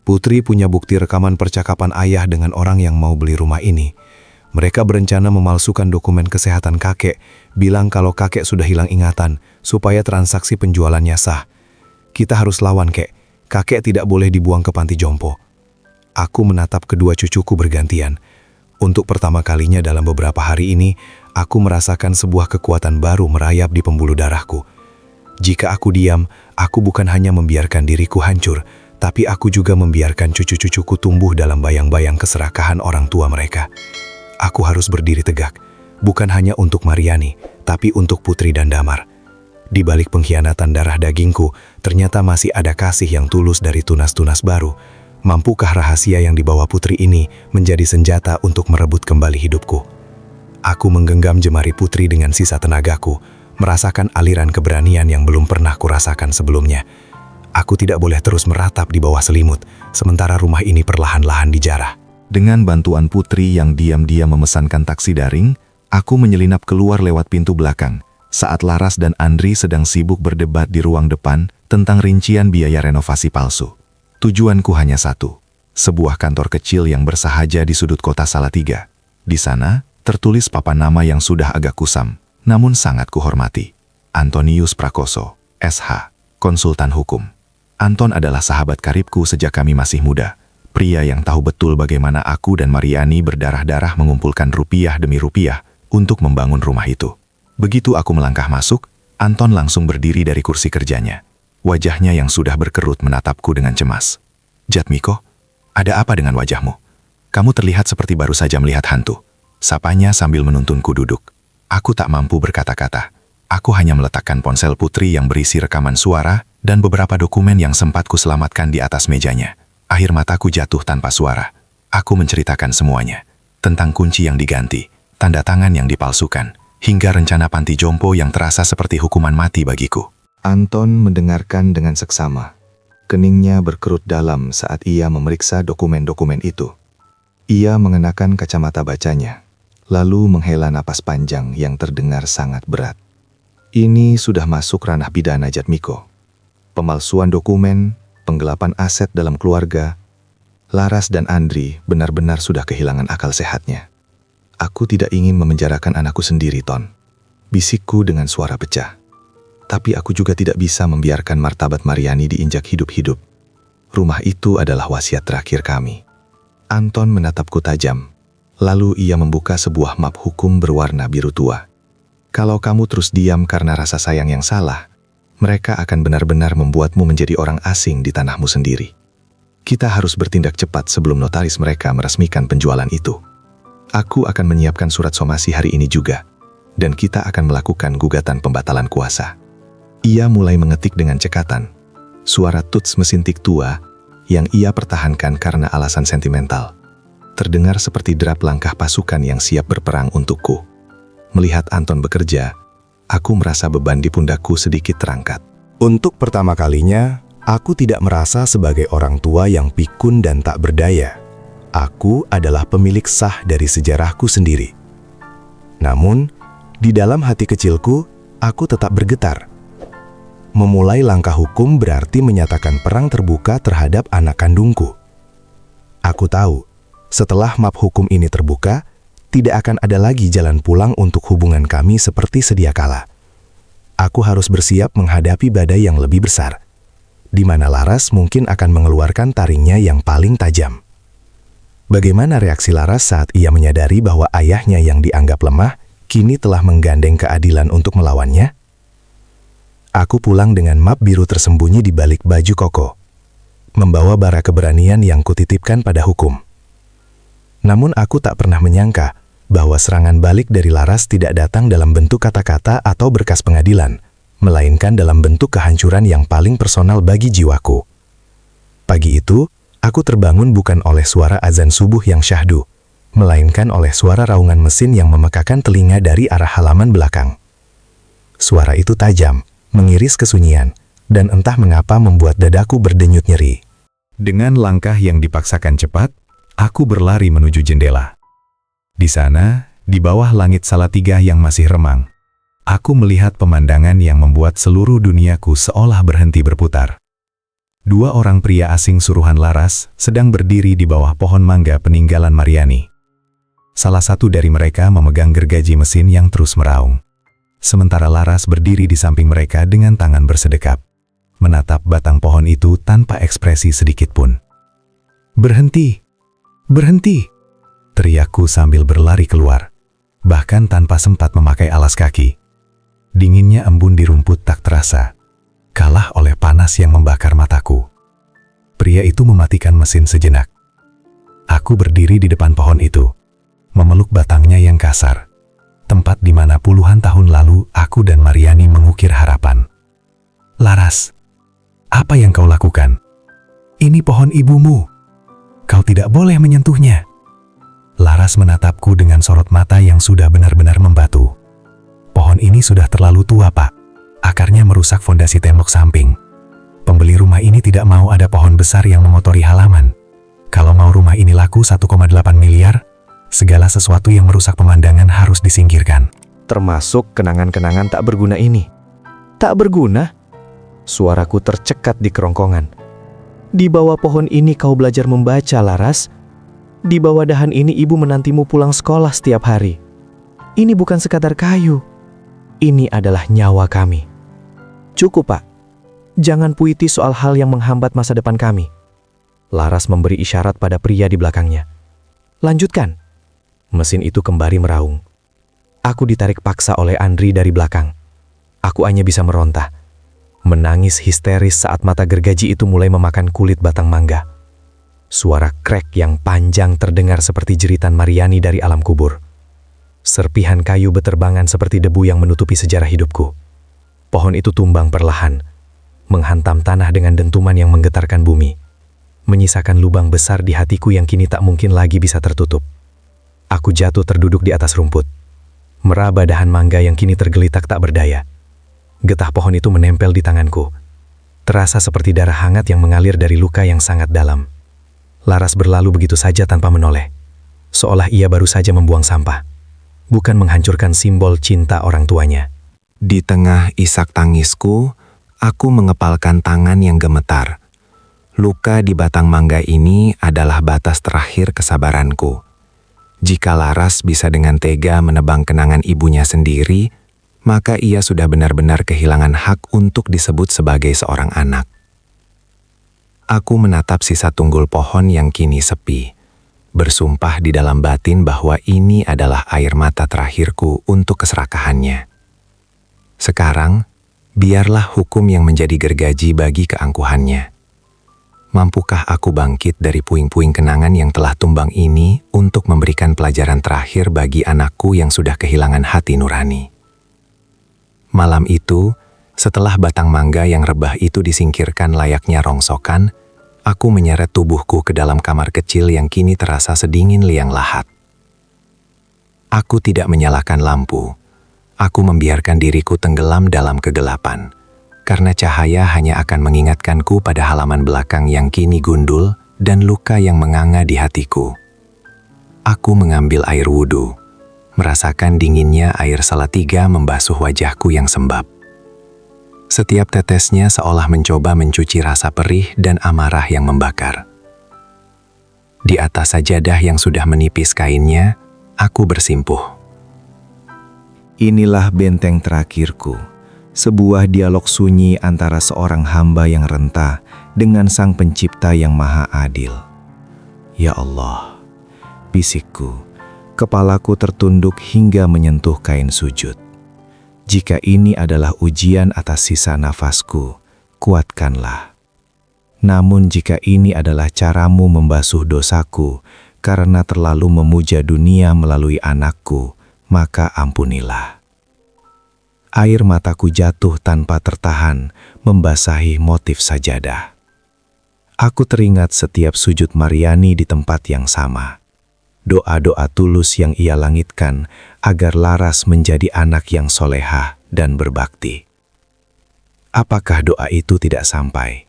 Speaker 3: Putri punya bukti rekaman percakapan ayah dengan orang yang mau beli rumah ini. Mereka berencana memalsukan dokumen kesehatan kakek, bilang kalau kakek sudah hilang ingatan, supaya transaksi penjualannya sah. Kita harus lawan, kek. Kakek tidak boleh dibuang ke panti jompo. Aku menatap kedua cucuku bergantian. Untuk pertama kalinya dalam beberapa hari ini, aku merasakan sebuah kekuatan baru merayap di pembuluh darahku. Jika aku diam, aku bukan hanya membiarkan diriku hancur, tapi aku juga membiarkan cucu-cucuku tumbuh dalam bayang-bayang keserakahan orang tua mereka. Aku harus berdiri tegak, bukan hanya untuk Mariani, tapi untuk Putri dan Damar. Di balik pengkhianatan darah dagingku, ternyata masih ada kasih yang tulus dari tunas-tunas baru. Mampukah rahasia yang dibawa Putri ini menjadi senjata untuk merebut kembali hidupku? Aku menggenggam jemari Putri dengan sisa tenagaku, merasakan aliran keberanian yang belum pernah kurasakan sebelumnya. Aku tidak boleh terus meratap di bawah selimut, sementara rumah ini perlahan-lahan dijarah.
Speaker 1: Dengan bantuan Putri yang diam-diam memesankan taksi daring, aku menyelinap keluar lewat pintu belakang, saat Laras dan Andri sedang sibuk berdebat di ruang depan tentang rincian biaya renovasi palsu. Tujuanku hanya satu, sebuah kantor kecil yang bersahaja di sudut kota Salatiga. Di sana, tertulis papan nama yang sudah agak kusam, namun sangat kuhormati. Antonius Prakoso, SH, konsultan hukum. Anton adalah sahabat karibku sejak kami masih muda. Pria yang tahu betul bagaimana aku dan Mariani berdarah-darah mengumpulkan rupiah demi rupiah untuk membangun rumah itu. Begitu aku melangkah masuk, Anton langsung berdiri dari kursi kerjanya. Wajahnya yang sudah berkerut menatapku dengan cemas. Jatmiko, ada apa dengan wajahmu? Kamu terlihat seperti baru saja melihat hantu. Sapanya sambil menuntunku duduk. Aku tak mampu berkata-kata. Aku hanya meletakkan ponsel Putri yang berisi rekaman suara dan beberapa dokumen yang sempat kuselamatkan di atas mejanya. Akhir mataku jatuh tanpa suara. Aku menceritakan semuanya. Tentang kunci yang diganti, tanda tangan yang dipalsukan, hingga rencana panti jompo yang terasa seperti hukuman mati bagiku.
Speaker 6: Anton mendengarkan dengan seksama. Keningnya berkerut dalam saat ia memeriksa dokumen-dokumen itu. Ia mengenakan kacamata bacanya, lalu menghela napas panjang yang terdengar sangat berat. Ini sudah masuk ranah pidana, Jatmiko. Pemalsuan dokumen, penggelapan aset dalam keluarga. Laras dan Andri benar-benar sudah kehilangan akal sehatnya. Aku tidak ingin memenjarakan anakku sendiri, Ton. Bisikku dengan suara pecah. Tapi aku juga tidak bisa membiarkan martabat Mariani diinjak hidup-hidup. Rumah itu adalah wasiat terakhir kami. Anton menatapku tajam. Lalu ia membuka sebuah map hukum berwarna biru tua. Kalau kamu terus diam karena rasa sayang yang salah, mereka akan benar-benar membuatmu menjadi orang asing di tanahmu sendiri. Kita harus bertindak cepat sebelum notaris mereka meresmikan penjualan itu. Aku akan menyiapkan surat somasi hari ini juga, dan kita akan melakukan gugatan pembatalan kuasa. Ia mulai mengetik dengan cekatan, suara tuts mesin tik tua yang ia pertahankan karena alasan sentimental. Terdengar seperti derap langkah pasukan yang siap berperang untukku. Melihat Anton bekerja, aku merasa beban di pundakku sedikit terangkat.
Speaker 3: Untuk pertama kalinya, aku tidak merasa sebagai orang tua yang pikun dan tak berdaya. Aku adalah pemilik sah dari sejarahku sendiri. Namun, di dalam hati kecilku, aku tetap bergetar. memulai langkah hukum berarti menyatakan perang terbuka terhadap anak kandungku. Aku tahu, setelah map hukum ini terbuka, tidak akan ada lagi jalan pulang untuk hubungan kami seperti sedia kala. Aku harus bersiap menghadapi badai yang lebih besar, di mana Laras mungkin akan mengeluarkan taringnya yang paling tajam. Bagaimana reaksi Laras saat ia menyadari bahwa ayahnya yang dianggap lemah kini telah menggandeng keadilan untuk melawannya? Aku pulang dengan map biru tersembunyi di balik baju koko, membawa bara keberanian yang kutitipkan pada hukum. Namun aku tak pernah menyangka bahwa serangan balik dari Laras tidak datang dalam bentuk kata-kata atau berkas pengadilan, melainkan dalam bentuk kehancuran yang paling personal bagi jiwaku. Pagi itu, aku terbangun bukan oleh suara azan subuh yang syahdu, melainkan oleh suara raungan mesin yang memekakan telinga dari arah halaman belakang. Suara itu tajam, mengiris kesunyian, dan entah mengapa membuat dadaku berdenyut nyeri. Dengan langkah yang dipaksakan cepat, aku berlari menuju jendela. Di sana, di bawah langit Salatiga yang masih remang, aku melihat pemandangan yang membuat seluruh duniaku seolah berhenti berputar. Dua orang pria asing suruhan Laras sedang berdiri di bawah pohon mangga peninggalan Mariani. Salah satu dari mereka memegang gergaji mesin yang terus meraung. Sementara Laras berdiri di samping mereka dengan tangan bersedekap, menatap batang pohon itu tanpa ekspresi sedikit pun. "Berhenti! Berhenti!" teriakku sambil berlari keluar, bahkan tanpa sempat memakai alas kaki. Dinginnya embun di rumput tak terasa, kalah oleh panas yang membakar mataku. Pria itu mematikan mesin sejenak. Aku berdiri di depan pohon itu, memeluk batangnya yang kasar, tempat di mana puluhan tahun lalu aku dan Mariani mengukir harapan. "Laras, apa yang kau lakukan? Ini pohon ibumu. Kau tidak boleh menyentuhnya." Laras menatapku dengan sorot mata yang sudah benar-benar membatu. "Pohon ini sudah terlalu tua, Pak. Akarnya merusak fondasi tembok samping. Pembeli rumah ini tidak mau ada pohon besar yang mengotori halaman. Kalau mau rumah ini laku 1,8 miliar, segala sesuatu yang merusak pemandangan harus disingkirkan."
Speaker 4: Termasuk kenangan-kenangan tak berguna ini. Tak berguna? Suaraku tercekat di kerongkongan. Di bawah pohon ini kau belajar membaca, Laras. Di bawah dahan ini ibu menantimu pulang sekolah setiap hari. Ini bukan sekadar kayu. Ini adalah nyawa kami. Cukup, Pak. Jangan puitis soal hal yang menghambat masa depan kami. Laras memberi isyarat pada pria di belakangnya. "Lanjutkan." Mesin itu kembali meraung. Aku ditarik paksa oleh Andri dari belakang. Aku hanya bisa meronta, menangis histeris saat mata gergaji itu mulai memakan kulit batang mangga. Suara krek yang panjang terdengar seperti jeritan Mariani dari alam kubur. Serpihan kayu beterbangan seperti debu yang menutupi sejarah hidupku. Pohon itu tumbang perlahan, menghantam tanah dengan dentuman yang menggetarkan bumi, menyisakan lubang besar di hatiku yang kini tak mungkin lagi bisa tertutup. Aku jatuh terduduk di atas rumput, meraba dahan mangga yang kini tergelitak tak berdaya. Getah pohon itu menempel di tanganku, terasa seperti darah hangat yang mengalir dari luka yang sangat dalam. Laras berlalu begitu saja tanpa menoleh, seolah ia baru saja membuang sampah, bukan menghancurkan simbol cinta orang tuanya.
Speaker 8: Di tengah isak tangisku, aku mengepalkan tangan yang gemetar. Luka di batang mangga ini adalah batas terakhir kesabaranku. Jika Laras bisa dengan tega menebang kenangan ibunya sendiri, maka ia sudah benar-benar kehilangan hak untuk disebut sebagai seorang anak. Aku menatap sisa tunggul pohon yang kini sepi, bersumpah di dalam batin bahwa ini adalah air mata terakhirku untuk keserakahannya. Sekarang, biarlah hukum yang menjadi gergaji bagi keangkuhannya. Mampukah aku bangkit dari puing-puing kenangan yang telah tumbang ini untuk memberikan pelajaran terakhir bagi anakku yang sudah kehilangan hati nurani? Malam itu, setelah batang mangga yang rebah itu disingkirkan layaknya rongsokan, aku menyeret tubuhku ke dalam kamar kecil yang kini terasa sedingin liang lahat. Aku tidak menyalakan lampu. Aku membiarkan diriku tenggelam dalam kegelapan, karena cahaya hanya akan mengingatkanku pada halaman belakang yang kini gundul dan luka yang menganga di hatiku. Aku mengambil air wudhu, merasakan dinginnya air Salatiga membasuh wajahku yang sembab. Setiap tetesnya seolah mencoba mencuci rasa perih dan amarah yang membakar. Di atas sajadah yang sudah menipis kainnya, aku bersimpuh.
Speaker 4: Inilah benteng terakhirku, sebuah dialog sunyi antara seorang hamba yang renta dengan Sang Pencipta yang Maha Adil. Ya Allah, bisikku, kepalaku tertunduk hingga menyentuh kain sujud. Jika ini adalah ujian atas sisa nafasku, kuatkanlah. Namun jika ini adalah caramu membasuh dosaku karena terlalu memuja dunia melalui anakku, maka ampunilah. Air mataku jatuh tanpa tertahan, membasahi motif sajadah. Aku teringat setiap sujud Mariani di tempat yang sama. Doa-doa tulus yang ia langitkan agar Laras menjadi anak yang solehah dan berbakti. Apakah doa itu tidak sampai?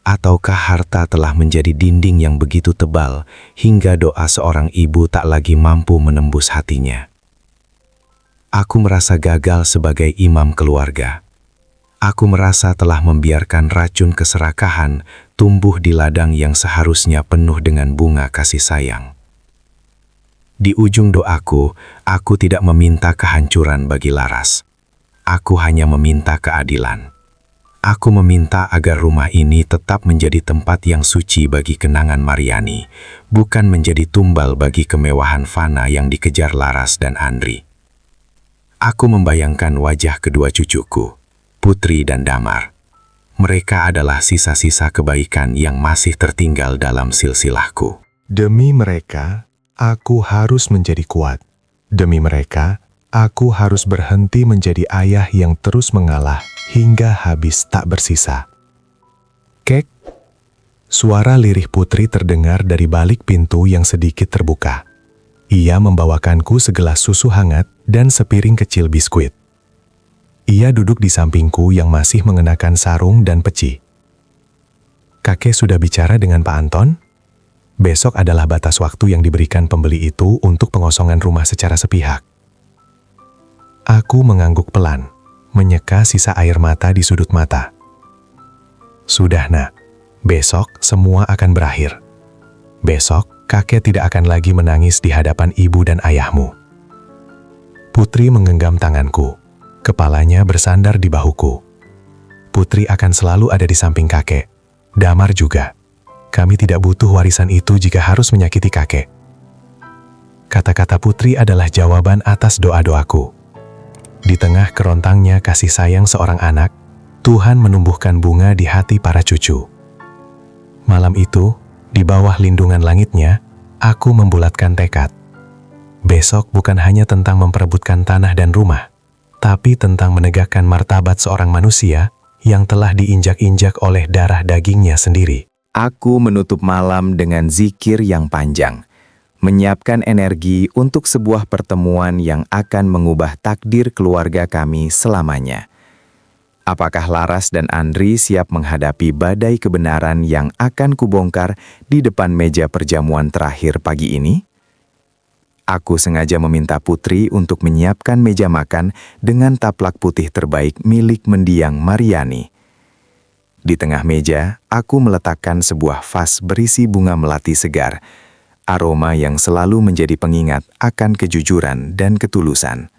Speaker 4: Ataukah harta telah menjadi dinding yang begitu tebal hingga doa seorang ibu tak lagi mampu menembus hatinya? Aku merasa gagal sebagai imam keluarga. Aku merasa telah membiarkan racun keserakahan tumbuh di ladang yang seharusnya penuh dengan bunga kasih sayang. Di ujung doaku, aku tidak meminta kehancuran bagi Laras. Aku hanya meminta keadilan. Aku meminta agar rumah ini tetap menjadi tempat yang suci bagi kenangan Mariani, bukan menjadi tumbal bagi kemewahan fana yang dikejar Laras dan Andri. Aku membayangkan wajah kedua cucuku, Putri dan Damar. Mereka adalah sisa-sisa kebaikan yang masih tertinggal dalam silsilahku.
Speaker 6: Demi mereka, aku harus menjadi kuat. Demi mereka, aku harus berhenti menjadi ayah yang terus mengalah hingga habis tak bersisa. Kek, suara lirih Putri terdengar dari balik pintu yang sedikit terbuka. Ia membawakanku segelas susu hangat dan sepiring kecil biskuit. Ia duduk di sampingku yang masih mengenakan sarung dan peci. Kakek sudah bicara dengan Pak Anton? Besok adalah batas waktu yang diberikan pembeli itu untuk pengosongan rumah secara sepihak. Aku mengangguk pelan, menyeka sisa air mata di sudut mata. Sudah nak, besok semua akan berakhir. Besok kakek tidak akan lagi menangis di hadapan ibu dan ayahmu. Putri menggenggam tanganku, kepalanya bersandar di bahuku. Putri akan selalu ada di samping kakek, Damar juga. Kami tidak butuh warisan itu jika harus menyakiti kakek. Kata-kata Putri adalah jawaban atas doa-doaku. Di tengah kerontangnya kasih sayang seorang anak, Tuhan menumbuhkan bunga di hati para cucu. Malam itu, di bawah lindungan langitnya, aku membulatkan tekad. Besok bukan hanya tentang memperebutkan tanah dan rumah, tapi tentang menegakkan martabat seorang manusia yang telah diinjak-injak oleh darah dagingnya sendiri.
Speaker 4: Aku menutup malam dengan zikir yang panjang, menyiapkan energi untuk sebuah pertemuan yang akan mengubah takdir keluarga kami selamanya. Apakah Laras dan Andri siap menghadapi badai kebenaran yang akan kubongkar di depan meja perjamuan terakhir pagi ini? Aku sengaja meminta Putri untuk menyiapkan meja makan dengan taplak putih terbaik milik mendiang Mariani. Di tengah meja, aku meletakkan sebuah vas berisi bunga melati segar, aroma yang selalu menjadi pengingat akan kejujuran dan ketulusan.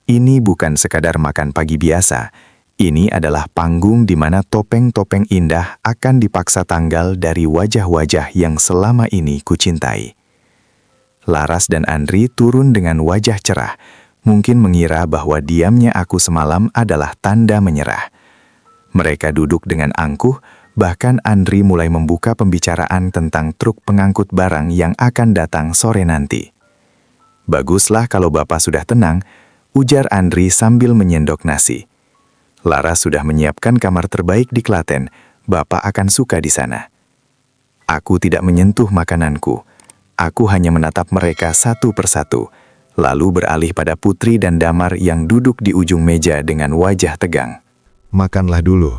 Speaker 4: Ini bukan sekadar makan pagi biasa, ini adalah panggung di mana topeng-topeng indah akan dipaksa tanggal dari wajah-wajah yang selama ini kucintai. Laras dan Andri turun dengan wajah cerah, mungkin mengira bahwa diamnya aku semalam adalah tanda menyerah. Mereka duduk dengan angkuh, bahkan Andri mulai membuka pembicaraan tentang truk pengangkut barang yang akan datang sore nanti. Baguslah kalau Bapak sudah tenang, ujar Andri sambil menyendok nasi. Laras sudah menyiapkan kamar terbaik di Klaten, Bapak akan suka di sana. Aku tidak menyentuh makananku, aku hanya menatap mereka satu persatu, lalu beralih pada Putri dan Damar yang duduk di ujung meja dengan wajah tegang.
Speaker 6: Makanlah dulu.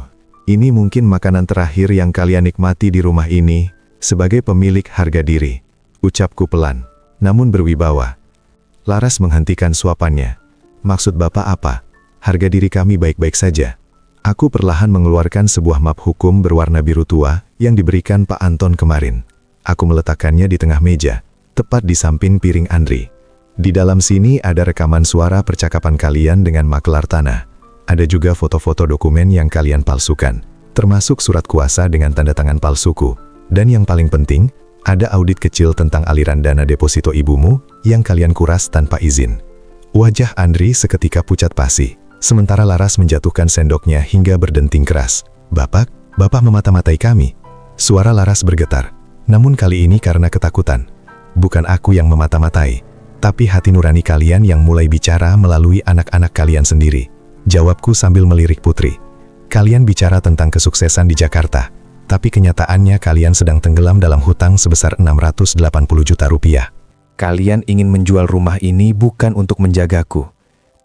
Speaker 6: Ini mungkin makanan terakhir yang kalian nikmati di rumah ini sebagai pemilik harga diri. Ucapku pelan, namun berwibawa. Laras menghentikan suapannya. Maksud Bapak apa? Harga diri kami baik-baik saja.
Speaker 3: Aku perlahan mengeluarkan sebuah map hukum berwarna biru tua yang diberikan Pak Anton kemarin. Aku meletakkannya di tengah meja, tepat di samping piring Andri. Di dalam sini ada rekaman suara percakapan kalian dengan makelar tanah. Ada juga foto-foto dokumen yang kalian palsukan, termasuk surat kuasa dengan tanda tangan palsuku. Dan yang paling penting, ada audit kecil tentang aliran dana deposito ibumu yang kalian kuras tanpa izin. Wajah Andri seketika pucat pasi. Sementara Laras menjatuhkan sendoknya hingga berdenting keras. Bapak memata-matai kami. Suara Laras bergetar. Namun kali ini karena ketakutan. Bukan aku yang memata-matai, tapi hati nurani kalian yang mulai bicara melalui anak-anak kalian sendiri. Jawabku sambil melirik Putri. Kalian bicara tentang kesuksesan di Jakarta, tapi kenyataannya kalian sedang tenggelam dalam hutang sebesar 680 juta rupiah.
Speaker 4: Kalian ingin menjual rumah ini bukan untuk menjagaku,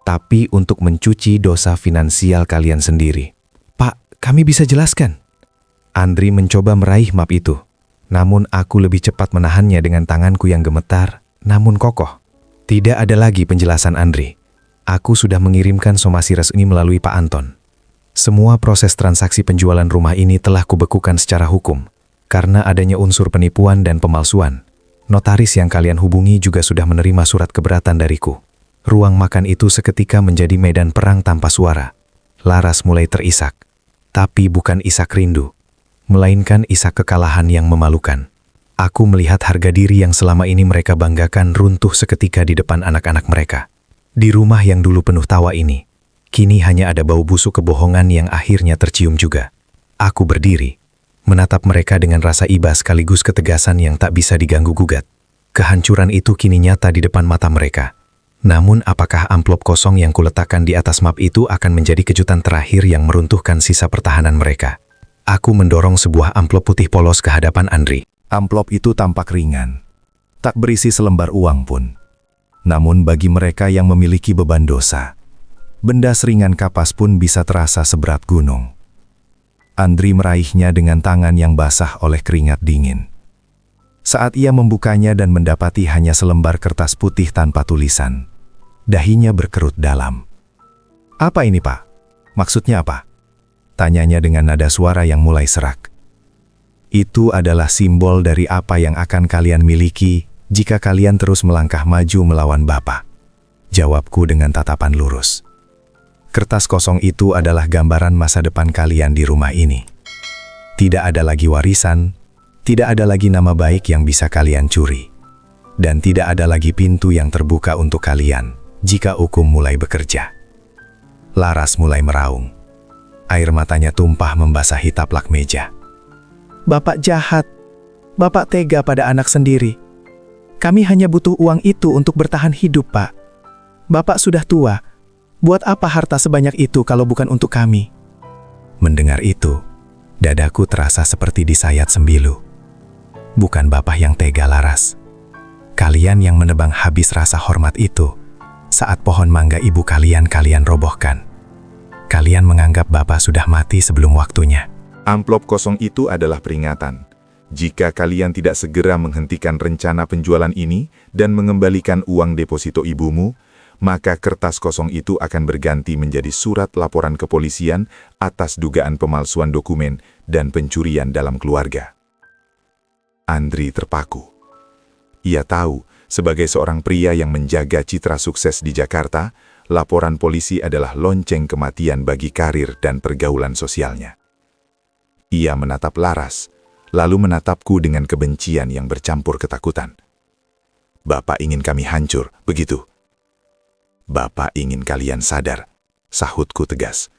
Speaker 4: tapi untuk mencuci dosa finansial kalian sendiri. Pak, kami bisa jelaskan. Andri mencoba meraih map itu, namun aku lebih cepat menahannya dengan tanganku yang gemetar, namun kokoh. Tidak ada lagi penjelasan Andri. Aku sudah mengirimkan somasi resmi melalui Pak Anton. Semua proses transaksi penjualan rumah ini telah kubekukan secara hukum, karena adanya unsur penipuan dan pemalsuan. Notaris yang kalian hubungi juga sudah menerima surat keberatan dariku. Ruang makan itu seketika menjadi medan perang tanpa suara. Laras mulai terisak. Tapi bukan isak rindu, melainkan isak kekalahan yang memalukan. Aku melihat harga diri yang selama ini mereka banggakan runtuh seketika di depan anak-anak mereka. Di rumah yang dulu penuh tawa ini, kini hanya ada bau busuk kebohongan yang akhirnya tercium juga. Aku berdiri, menatap mereka dengan rasa iba sekaligus ketegasan yang tak bisa diganggu-gugat. Kehancuran itu kini nyata di depan mata mereka. Namun apakah amplop kosong yang kuletakkan di atas map itu akan menjadi kejutan terakhir yang meruntuhkan sisa pertahanan mereka? Aku mendorong sebuah amplop putih polos ke hadapan Andri.
Speaker 3: Amplop itu tampak ringan, tak berisi selembar uang pun. Namun bagi mereka yang memiliki beban dosa, benda seringan kapas pun bisa terasa seberat gunung. Andri meraihnya dengan tangan yang basah oleh keringat dingin. Saat ia membukanya dan mendapati hanya selembar kertas putih tanpa tulisan, dahinya berkerut dalam. "Apa ini, Pak? Maksudnya apa?" Tanyanya dengan nada suara yang mulai serak. "Itu adalah simbol dari apa yang akan kalian miliki jika kalian terus melangkah maju melawan Bapak," jawabku dengan tatapan lurus. "Kertas kosong itu adalah gambaran masa depan kalian di rumah ini. Tidak ada lagi warisan, tidak ada lagi nama baik yang bisa kalian curi, dan tidak ada lagi pintu yang terbuka untuk kalian jika hukum mulai bekerja." Laras mulai meraung. Air matanya tumpah membasahi taplak meja. "Bapak jahat. Bapak tega pada anak sendiri. Kami hanya butuh uang itu untuk bertahan hidup, Pak. Bapak sudah tua. Buat apa harta sebanyak itu kalau bukan untuk kami?" Mendengar itu, dadaku terasa seperti disayat sembilu. Bukan Bapak yang tega, Laras. Kalian yang menebang habis rasa hormat itu saat pohon mangga ibu kalian robohkan. Kalian menganggap Bapak sudah mati sebelum waktunya.
Speaker 2: Amplop kosong itu adalah peringatan. Jika kalian tidak segera menghentikan rencana penjualan ini dan mengembalikan uang deposito ibumu, maka kertas kosong itu akan berganti menjadi surat laporan kepolisian atas dugaan pemalsuan dokumen dan pencurian dalam keluarga. Andri terpaku. Ia tahu, sebagai seorang pria yang menjaga citra sukses di Jakarta, laporan polisi adalah lonceng kematian bagi karir dan pergaulan sosialnya. Ia menatap Laras, lalu menatapku dengan kebencian yang bercampur ketakutan. "Bapak ingin kami hancur, begitu?" "Bapak ingin kalian sadar," sahutku tegas.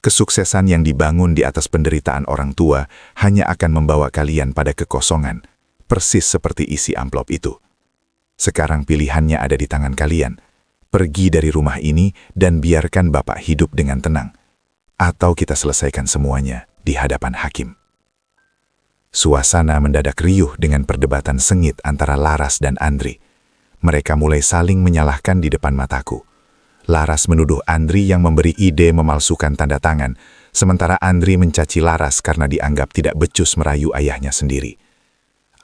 Speaker 2: "Kesuksesan yang dibangun di atas penderitaan orang tua hanya akan membawa kalian pada kekosongan, persis seperti isi amplop itu. Sekarang pilihannya ada di tangan kalian. Pergi dari rumah ini dan biarkan Bapak hidup dengan tenang. Atau kita selesaikan semuanya di hadapan hakim." Suasana mendadak riuh dengan perdebatan sengit antara Laras dan Andri. Mereka mulai saling menyalahkan di depan mataku. Laras menuduh Andri yang memberi ide memalsukan tanda tangan, sementara Andri mencaci Laras karena dianggap tidak becus merayu ayahnya sendiri.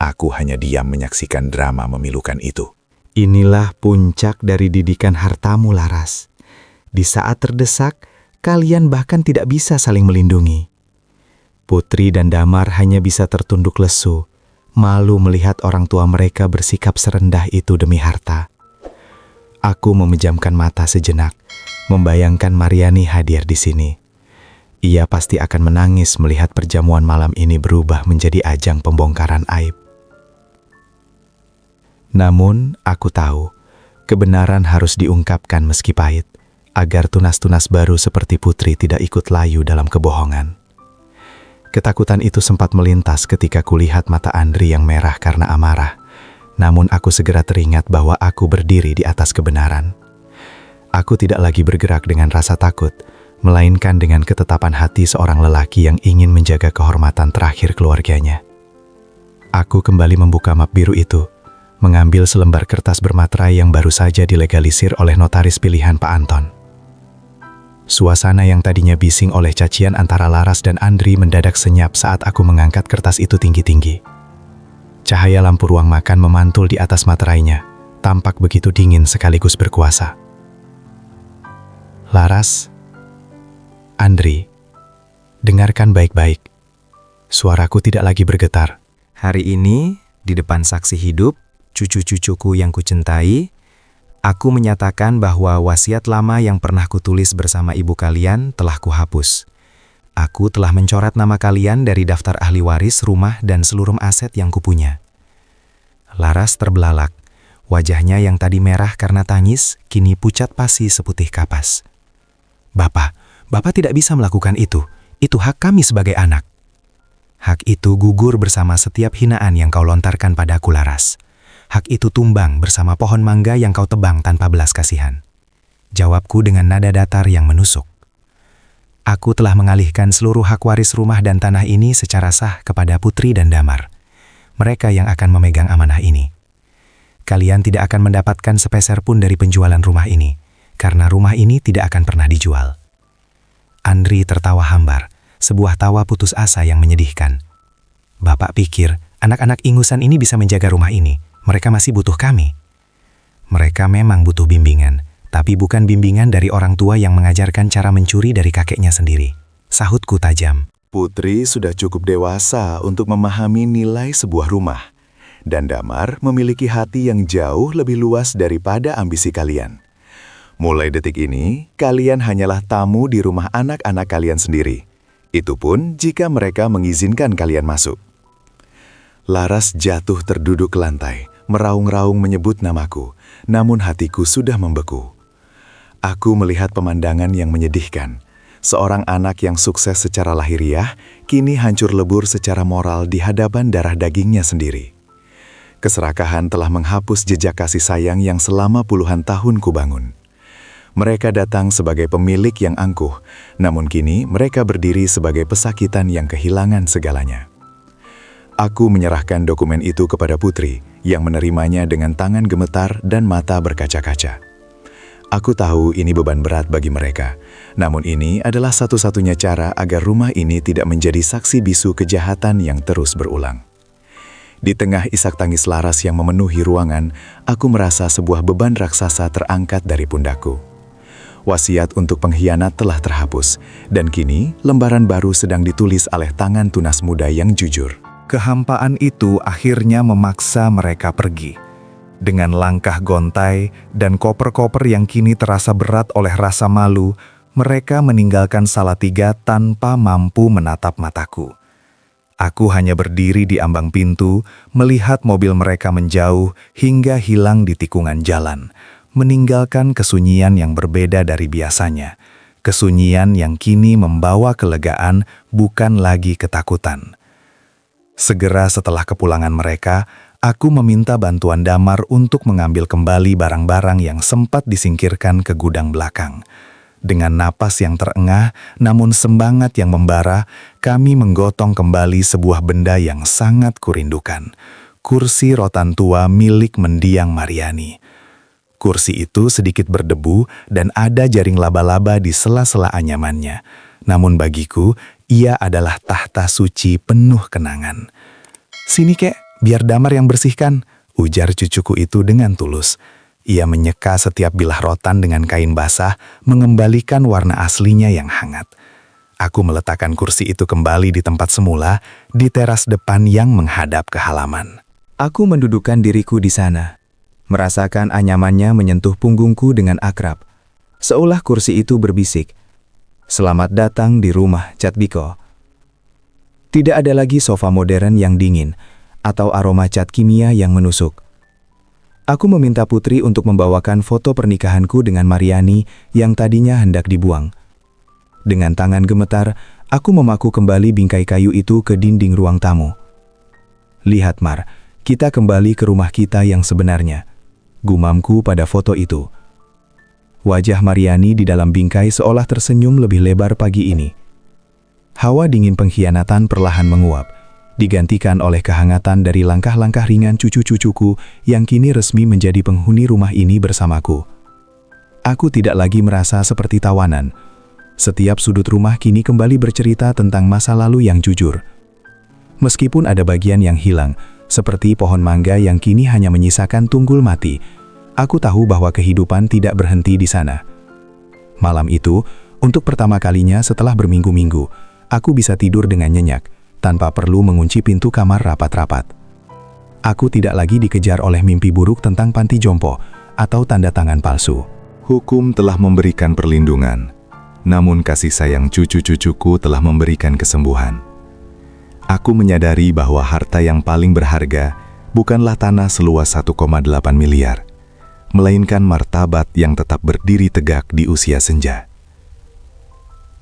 Speaker 2: Aku hanya diam menyaksikan drama memilukan itu.
Speaker 3: Inilah puncak dari didikan hartamu, Laras. Di saat terdesak, kalian bahkan tidak bisa saling melindungi. Putri dan Damar hanya bisa tertunduk lesu, malu melihat orang tua mereka bersikap serendah itu demi harta. Aku memejamkan mata sejenak, membayangkan Mariani hadir di sini. Ia pasti akan menangis melihat perjamuan malam ini berubah menjadi ajang pembongkaran aib. Namun, aku tahu, kebenaran harus diungkapkan meski pahit, agar tunas-tunas baru seperti Putri tidak ikut layu dalam kebohongan. Ketakutan itu sempat melintas ketika kulihat mata Andri yang merah karena amarah. Namun aku segera teringat bahwa aku berdiri di atas kebenaran. Aku tidak lagi bergerak dengan rasa takut, melainkan dengan ketetapan hati seorang lelaki yang ingin menjaga kehormatan terakhir keluarganya. Aku kembali membuka map biru itu, mengambil selembar kertas bermaterai yang baru saja dilegalisir oleh notaris pilihan Pak Anton. Suasana yang tadinya bising oleh cacian antara Laras dan Andri mendadak senyap saat aku mengangkat kertas itu tinggi-tinggi. Cahaya lampu ruang makan memantul di atas materainya, tampak begitu dingin sekaligus berkuasa. Laras, Andri, dengarkan baik-baik. Suaraku tidak lagi bergetar.
Speaker 8: Hari ini, di depan saksi hidup, cucu-cucuku yang kucintai, aku menyatakan bahwa wasiat lama yang pernah kutulis bersama ibu kalian telah kuhapus. Aku telah mencoret nama kalian dari daftar ahli waris rumah dan seluruh aset yang kupunya. Laras terbelalak. Wajahnya yang tadi merah karena tangis, kini pucat pasi seputih kapas. Bapak tidak bisa melakukan itu. Itu hak kami sebagai anak. Hak itu gugur bersama setiap hinaan yang kau lontarkan padaku, Laras. Hak itu tumbang bersama pohon mangga yang kau tebang tanpa belas kasihan. Jawabku dengan nada datar yang menusuk. Aku telah mengalihkan seluruh hak waris rumah dan tanah ini secara sah kepada Putri dan Damar. Mereka yang akan memegang amanah ini. Kalian tidak akan mendapatkan sepeser pun dari penjualan rumah ini, karena rumah ini tidak akan pernah dijual. Andri tertawa hambar, sebuah tawa putus asa yang menyedihkan. Bapak pikir anak-anak ingusan ini bisa menjaga rumah ini. Mereka masih butuh kami. Mereka memang butuh bimbingan, tapi bukan bimbingan dari orang tua yang mengajarkan cara mencuri dari kakeknya sendiri. Sahutku tajam.
Speaker 2: Putri sudah cukup dewasa untuk memahami nilai sebuah rumah. Dan Damar memiliki hati yang jauh lebih luas daripada ambisi kalian. Mulai detik ini, kalian hanyalah tamu di rumah anak-anak kalian sendiri. Itu pun jika mereka mengizinkan kalian masuk. Laras jatuh terduduk ke lantai, meraung-raung menyebut namaku, namun hatiku sudah membeku. Aku melihat pemandangan yang menyedihkan. Seorang anak yang sukses secara lahiriah, kini hancur lebur secara moral di hadapan darah dagingnya sendiri. Keserakahan telah menghapus jejak kasih sayang yang selama puluhan tahun kubangun. Mereka datang sebagai pemilik yang angkuh, namun kini mereka berdiri sebagai pesakitan yang kehilangan segalanya. Aku menyerahkan dokumen itu kepada Putri, yang menerimanya dengan tangan gemetar dan mata berkaca-kaca. Aku tahu ini beban berat bagi mereka, namun ini adalah satu-satunya cara agar rumah ini tidak menjadi saksi bisu kejahatan yang terus berulang. Di tengah isak tangis Laras yang memenuhi ruangan, aku merasa sebuah beban raksasa terangkat dari pundakku. Wasiat untuk pengkhianat telah terhapus, dan kini lembaran baru sedang ditulis oleh tangan tunas muda yang jujur.
Speaker 3: Kehampaan itu akhirnya memaksa mereka pergi. Dengan langkah gontai dan koper-koper yang kini terasa berat oleh rasa malu, mereka meninggalkan Salatiga tanpa mampu menatap mataku. Aku hanya berdiri di ambang pintu, melihat mobil mereka menjauh hingga hilang di tikungan jalan, meninggalkan kesunyian yang berbeda dari biasanya. Kesunyian yang kini membawa kelegaan, bukan lagi ketakutan. Segera setelah kepulangan mereka, aku meminta bantuan Damar untuk mengambil kembali barang-barang yang sempat disingkirkan ke gudang belakang. Dengan napas yang terengah, namun semangat yang membara, kami menggotong kembali sebuah benda yang sangat kurindukan. Kursi rotan tua milik mendiang Mariani. Kursi itu sedikit berdebu dan ada jaring laba-laba di sela-sela anyamannya. Namun bagiku, ia adalah tahta suci penuh kenangan. "Sini kek, biar Damar yang bersihkan," ujar cucuku itu dengan tulus. Ia menyeka setiap bilah rotan dengan kain basah, mengembalikan warna aslinya yang hangat. Aku meletakkan kursi itu kembali di tempat semula, di teras depan yang menghadap ke halaman.
Speaker 4: Aku mendudukkan diriku di sana, merasakan anyamannya menyentuh punggungku dengan akrab. Seolah kursi itu berbisik, "Selamat datang di rumah Chatbiko." Tidak ada lagi sofa modern yang dingin, atau aroma cat kimia yang menusuk. Aku meminta Putri untuk membawakan foto pernikahanku dengan Mariani yang tadinya hendak dibuang. Dengan tangan gemetar, aku memaku kembali bingkai kayu itu ke dinding ruang tamu. "Lihat, Mar, kita kembali ke rumah kita yang sebenarnya," gumamku pada foto itu. Wajah Mariani di dalam bingkai seolah tersenyum lebih lebar pagi ini. Hawa dingin pengkhianatan perlahan menguap, digantikan oleh kehangatan dari langkah-langkah ringan cucu-cucuku yang kini resmi menjadi penghuni rumah ini bersamaku. Aku tidak lagi merasa seperti tawanan. Setiap sudut rumah kini kembali bercerita tentang masa lalu yang jujur. Meskipun ada bagian yang hilang, seperti pohon mangga yang kini hanya menyisakan tunggul mati, aku tahu bahwa kehidupan tidak berhenti di sana. Malam itu, untuk pertama kalinya setelah berminggu-minggu, aku bisa tidur dengan nyenyak, tanpa perlu mengunci pintu kamar rapat-rapat. Aku tidak lagi dikejar oleh mimpi buruk tentang panti jompo atau tanda tangan palsu.
Speaker 1: Hukum telah memberikan perlindungan, namun kasih sayang cucu-cucuku telah memberikan kesembuhan. Aku menyadari bahwa harta yang paling berharga bukanlah tanah seluas 1,8 miliar, melainkan martabat yang tetap berdiri tegak di usia senja.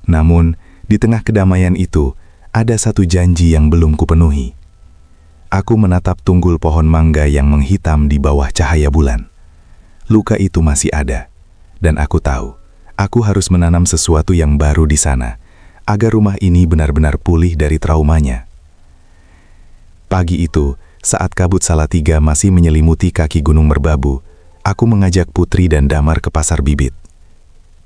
Speaker 1: Namun, di tengah kedamaian itu, ada satu janji yang belum kupenuhi. Aku menatap tunggul pohon mangga yang menghitam di bawah cahaya bulan. Luka itu masih ada, dan aku tahu, aku harus menanam sesuatu yang baru di sana, agar rumah ini benar-benar pulih dari traumanya. Pagi itu, saat kabut Salatiga masih menyelimuti kaki Gunung Merbabu, aku mengajak Putri dan Damar ke pasar bibit.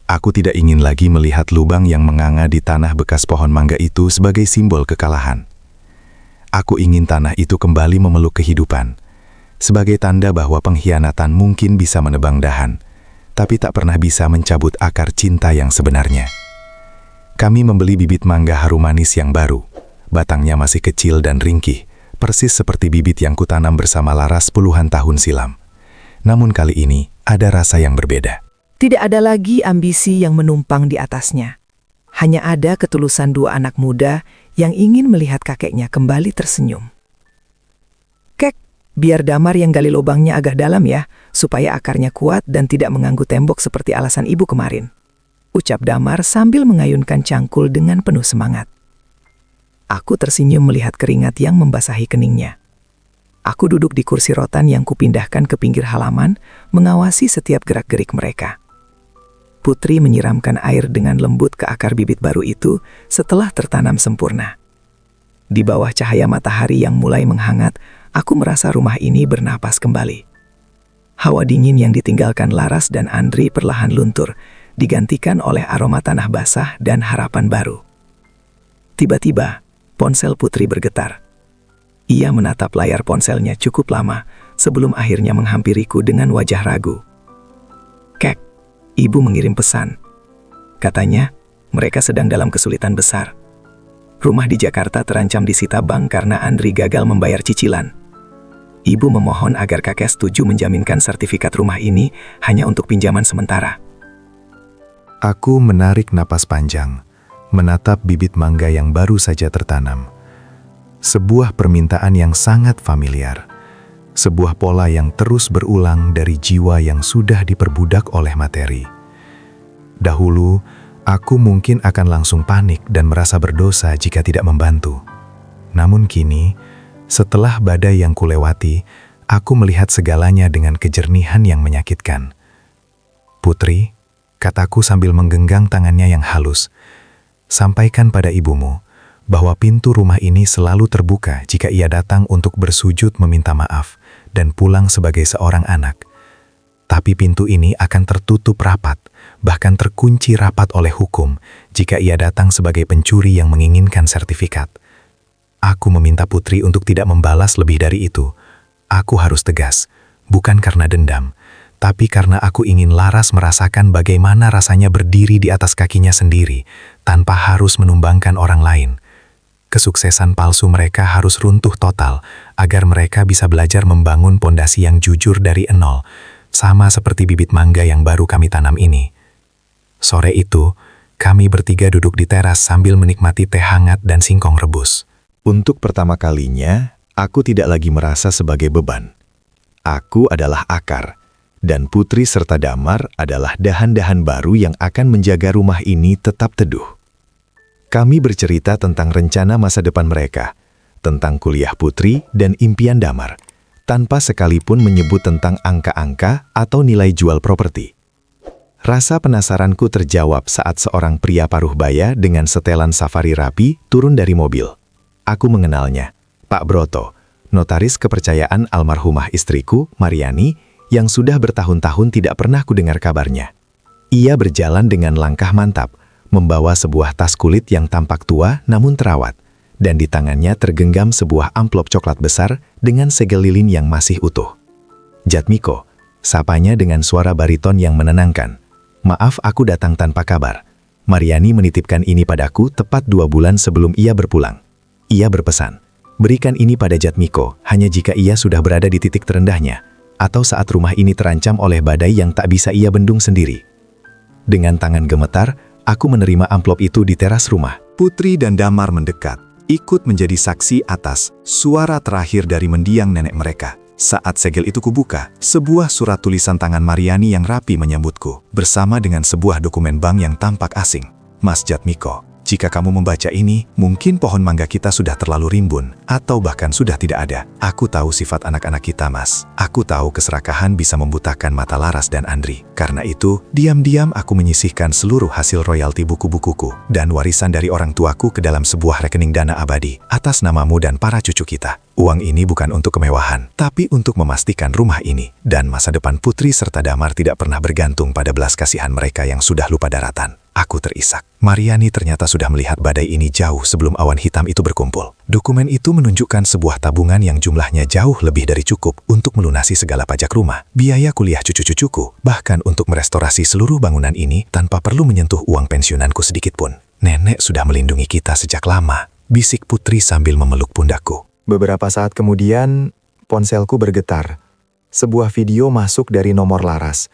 Speaker 1: Aku tidak ingin lagi melihat lubang yang menganga di tanah bekas pohon mangga itu sebagai simbol kekalahan. Aku ingin tanah itu kembali memeluk kehidupan, sebagai tanda bahwa pengkhianatan mungkin bisa menebang dahan, tapi tak pernah bisa mencabut akar cinta yang sebenarnya. Kami membeli bibit mangga harum manis yang baru. Batangnya masih kecil dan ringkih, persis seperti bibit yang kutanam bersama Laras puluhan tahun silam. Namun kali ini ada rasa yang berbeda.
Speaker 5: Tidak ada lagi ambisi yang menumpang di atasnya. Hanya ada ketulusan dua anak muda yang ingin melihat kakeknya kembali tersenyum. "Kek, biar Damar yang gali lubangnya agak dalam ya, supaya akarnya kuat dan tidak mengganggu tembok seperti alasan ibu kemarin," ucap Damar sambil mengayunkan cangkul dengan penuh semangat. Aku tersenyum melihat keringat yang membasahi keningnya. Aku duduk di kursi rotan yang kupindahkan ke pinggir halaman, mengawasi setiap gerak-gerik mereka. Putri menyiramkan air dengan lembut ke akar bibit baru itu setelah tertanam sempurna. Di bawah cahaya matahari yang mulai menghangat, aku merasa rumah ini bernapas kembali. Hawa dingin yang ditinggalkan Laras dan Andri perlahan luntur, digantikan oleh aroma tanah basah dan harapan baru. Tiba-tiba, ponsel Putri bergetar. Ia menatap layar ponselnya cukup lama sebelum akhirnya menghampiriku dengan wajah ragu. "Kek, ibu mengirim pesan. Katanya, mereka sedang dalam kesulitan besar. Rumah di Jakarta terancam disita bank karena Andri gagal membayar cicilan. Ibu memohon agar kakek setuju menjaminkan sertifikat rumah ini hanya untuk pinjaman sementara."
Speaker 3: Aku menarik napas panjang, menatap bibit mangga yang baru saja tertanam. Sebuah permintaan yang sangat familiar. Sebuah pola yang terus berulang dari jiwa yang sudah diperbudak oleh materi. Dahulu, aku mungkin akan langsung panik dan merasa berdosa jika tidak membantu. Namun kini, setelah badai yang kulewati, aku melihat segalanya dengan kejernihan yang menyakitkan. "Putri," kataku sambil menggenggam tangannya yang halus, "sampaikan pada ibumu bahwa pintu rumah ini selalu terbuka jika ia datang untuk bersujud meminta maaf dan pulang sebagai seorang anak. Tapi pintu ini akan tertutup rapat, bahkan terkunci rapat oleh hukum jika ia datang sebagai pencuri yang menginginkan sertifikat. Aku meminta Putri untuk tidak membalas lebih dari itu. Aku harus tegas, bukan karena dendam,
Speaker 7: tapi karena aku ingin Laras merasakan bagaimana rasanya berdiri di atas kakinya sendiri, tanpa harus menumbangkan orang lain. Kesuksesan palsu mereka harus runtuh total, agar mereka bisa belajar membangun pondasi yang jujur dari nol, sama seperti bibit mangga yang baru kami tanam ini. Sore itu, kami bertiga duduk di teras sambil menikmati teh hangat dan singkong rebus.
Speaker 3: Untuk pertama kalinya, aku tidak lagi merasa sebagai beban. Aku adalah akar, dan Putri serta Damar adalah dahan-dahan baru yang akan menjaga rumah ini tetap teduh. Kami bercerita tentang rencana masa depan mereka, tentang kuliah Putri dan impian Damar, tanpa sekalipun menyebut tentang angka-angka atau nilai jual properti. Rasa penasaranku terjawab saat seorang pria paruh baya dengan setelan safari rapi turun dari mobil. Aku mengenalnya, Pak Broto, notaris kepercayaan almarhumah istriku, Mariani, yang sudah bertahun-tahun tidak pernah kudengar kabarnya. Ia berjalan dengan langkah mantap, membawa sebuah tas kulit yang tampak tua namun terawat, dan di tangannya tergenggam sebuah amplop coklat besar dengan segel lilin yang masih utuh. Jatmiko, sapanya dengan suara bariton yang menenangkan. Maaf aku datang tanpa kabar. Mariani menitipkan ini padaku tepat 2 bulan sebelum ia berpulang. Ia berpesan, berikan ini pada Jatmiko hanya jika ia sudah berada di titik terendahnya, atau saat rumah ini terancam oleh badai yang tak bisa ia bendung sendiri. Dengan tangan gemetar, aku menerima amplop itu di teras rumah. Putri dan Damar mendekat, ikut menjadi saksi atas suara terakhir dari mendiang nenek mereka. Saat segel itu kubuka, sebuah surat tulisan tangan Mariani yang rapi menyambutku, bersama dengan sebuah dokumen bank yang tampak asing. Mas Jatmiko, jika kamu membaca ini, mungkin pohon mangga kita sudah terlalu rimbun, atau bahkan sudah tidak ada. Aku tahu sifat anak-anak kita, Mas. Aku tahu keserakahan bisa membutakan mata Laras dan Andri. Karena itu, diam-diam aku menyisihkan seluruh hasil royalti buku-bukuku dan warisan dari orang tuaku ke dalam sebuah rekening dana abadi, atas namamu dan para cucu kita. Uang ini bukan untuk kemewahan, tapi untuk memastikan rumah ini dan masa depan Putri serta Damar tidak pernah bergantung pada belas kasihan mereka yang sudah lupa daratan. Aku terisak. Mariani ternyata sudah melihat badai ini jauh sebelum awan hitam itu berkumpul. Dokumen itu menunjukkan sebuah tabungan yang jumlahnya jauh lebih dari cukup untuk melunasi segala pajak rumah, biaya kuliah cucu-cucuku, bahkan untuk merestorasi seluruh bangunan ini tanpa perlu menyentuh uang pensiunanku sedikit pun. Nenek sudah melindungi kita sejak lama, bisik Putri sambil memeluk pundakku. Beberapa saat kemudian, ponselku bergetar. Sebuah video masuk dari nomor Laras.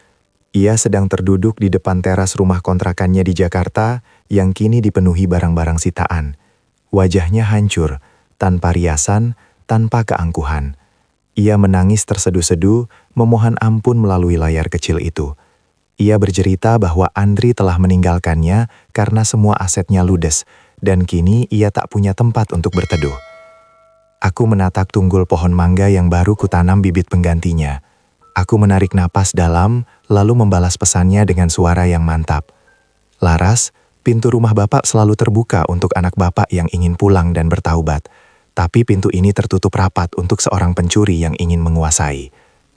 Speaker 3: Ia sedang terduduk di depan teras rumah kontrakannya di Jakarta yang kini dipenuhi barang-barang sitaan. Wajahnya hancur, tanpa riasan, tanpa keangkuhan. Ia menangis terseduh-seduh, memohon ampun melalui layar kecil itu. Ia bercerita bahwa Andri telah meninggalkannya karena semua asetnya ludes, dan kini ia tak punya tempat untuk berteduh. Aku menatap tunggul pohon mangga yang baru kutanam bibit penggantinya. Aku menarik napas dalam, lalu membalas pesannya dengan suara yang mantap. Laras, pintu rumah Bapak selalu terbuka untuk anak Bapak yang ingin pulang dan bertaubat. Tapi pintu ini tertutup rapat untuk seorang pencuri yang ingin menguasai.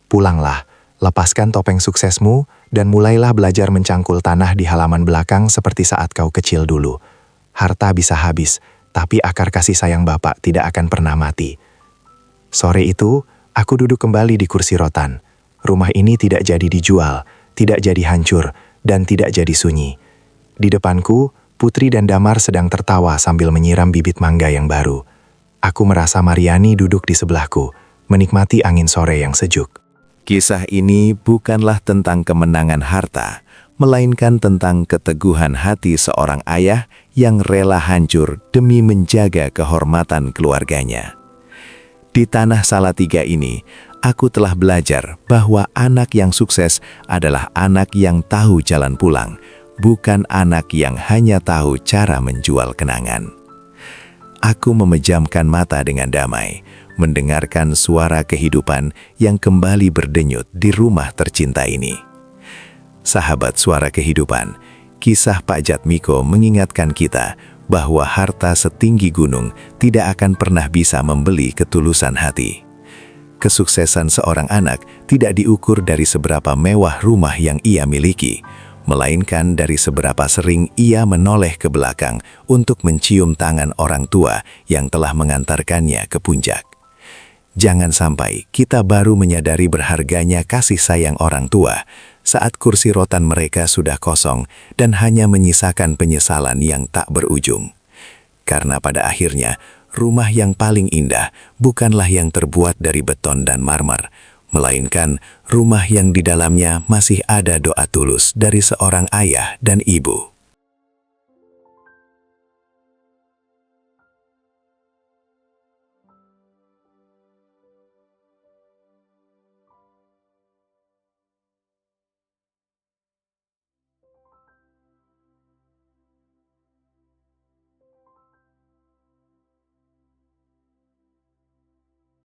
Speaker 3: Pulanglah, lepaskan topeng suksesmu, dan mulailah belajar mencangkul tanah di halaman belakang seperti saat kau kecil dulu. Harta bisa habis, tapi akar kasih sayang Bapak tidak akan pernah mati. Sore itu, aku duduk kembali di kursi rotan. Rumah ini tidak jadi dijual, tidak jadi hancur, dan tidak jadi sunyi. Di depanku, Putri dan Damar sedang tertawa sambil menyiram bibit mangga yang baru. Aku merasa Mariani duduk di sebelahku, menikmati angin sore yang sejuk.
Speaker 4: Kisah ini bukanlah tentang kemenangan harta, melainkan tentang keteguhan hati seorang ayah yang rela hancur demi menjaga kehormatan keluarganya. Di tanah Salatiga ini, aku telah belajar bahwa anak yang sukses adalah anak yang tahu jalan pulang, bukan anak yang hanya tahu cara menjual kenangan. Aku memejamkan mata dengan damai, mendengarkan suara kehidupan yang kembali berdenyut di rumah tercinta ini. Sahabat suara kehidupan, kisah Pak Jatmiko mengingatkan kita bahwa harta setinggi gunung tidak akan pernah bisa membeli ketulusan hati. Kesuksesan seorang anak tidak diukur dari seberapa mewah rumah yang ia miliki, melainkan dari seberapa sering ia menoleh ke belakang untuk mencium tangan orang tua yang telah mengantarkannya ke puncak.
Speaker 3: Jangan sampai kita baru menyadari berharganya kasih sayang orang tua saat kursi rotan mereka sudah kosong dan hanya menyisakan penyesalan yang tak berujung. Karena pada akhirnya, rumah yang paling indah bukanlah yang terbuat dari beton dan marmer, melainkan rumah yang di dalamnya masih ada doa tulus dari seorang ayah dan ibu.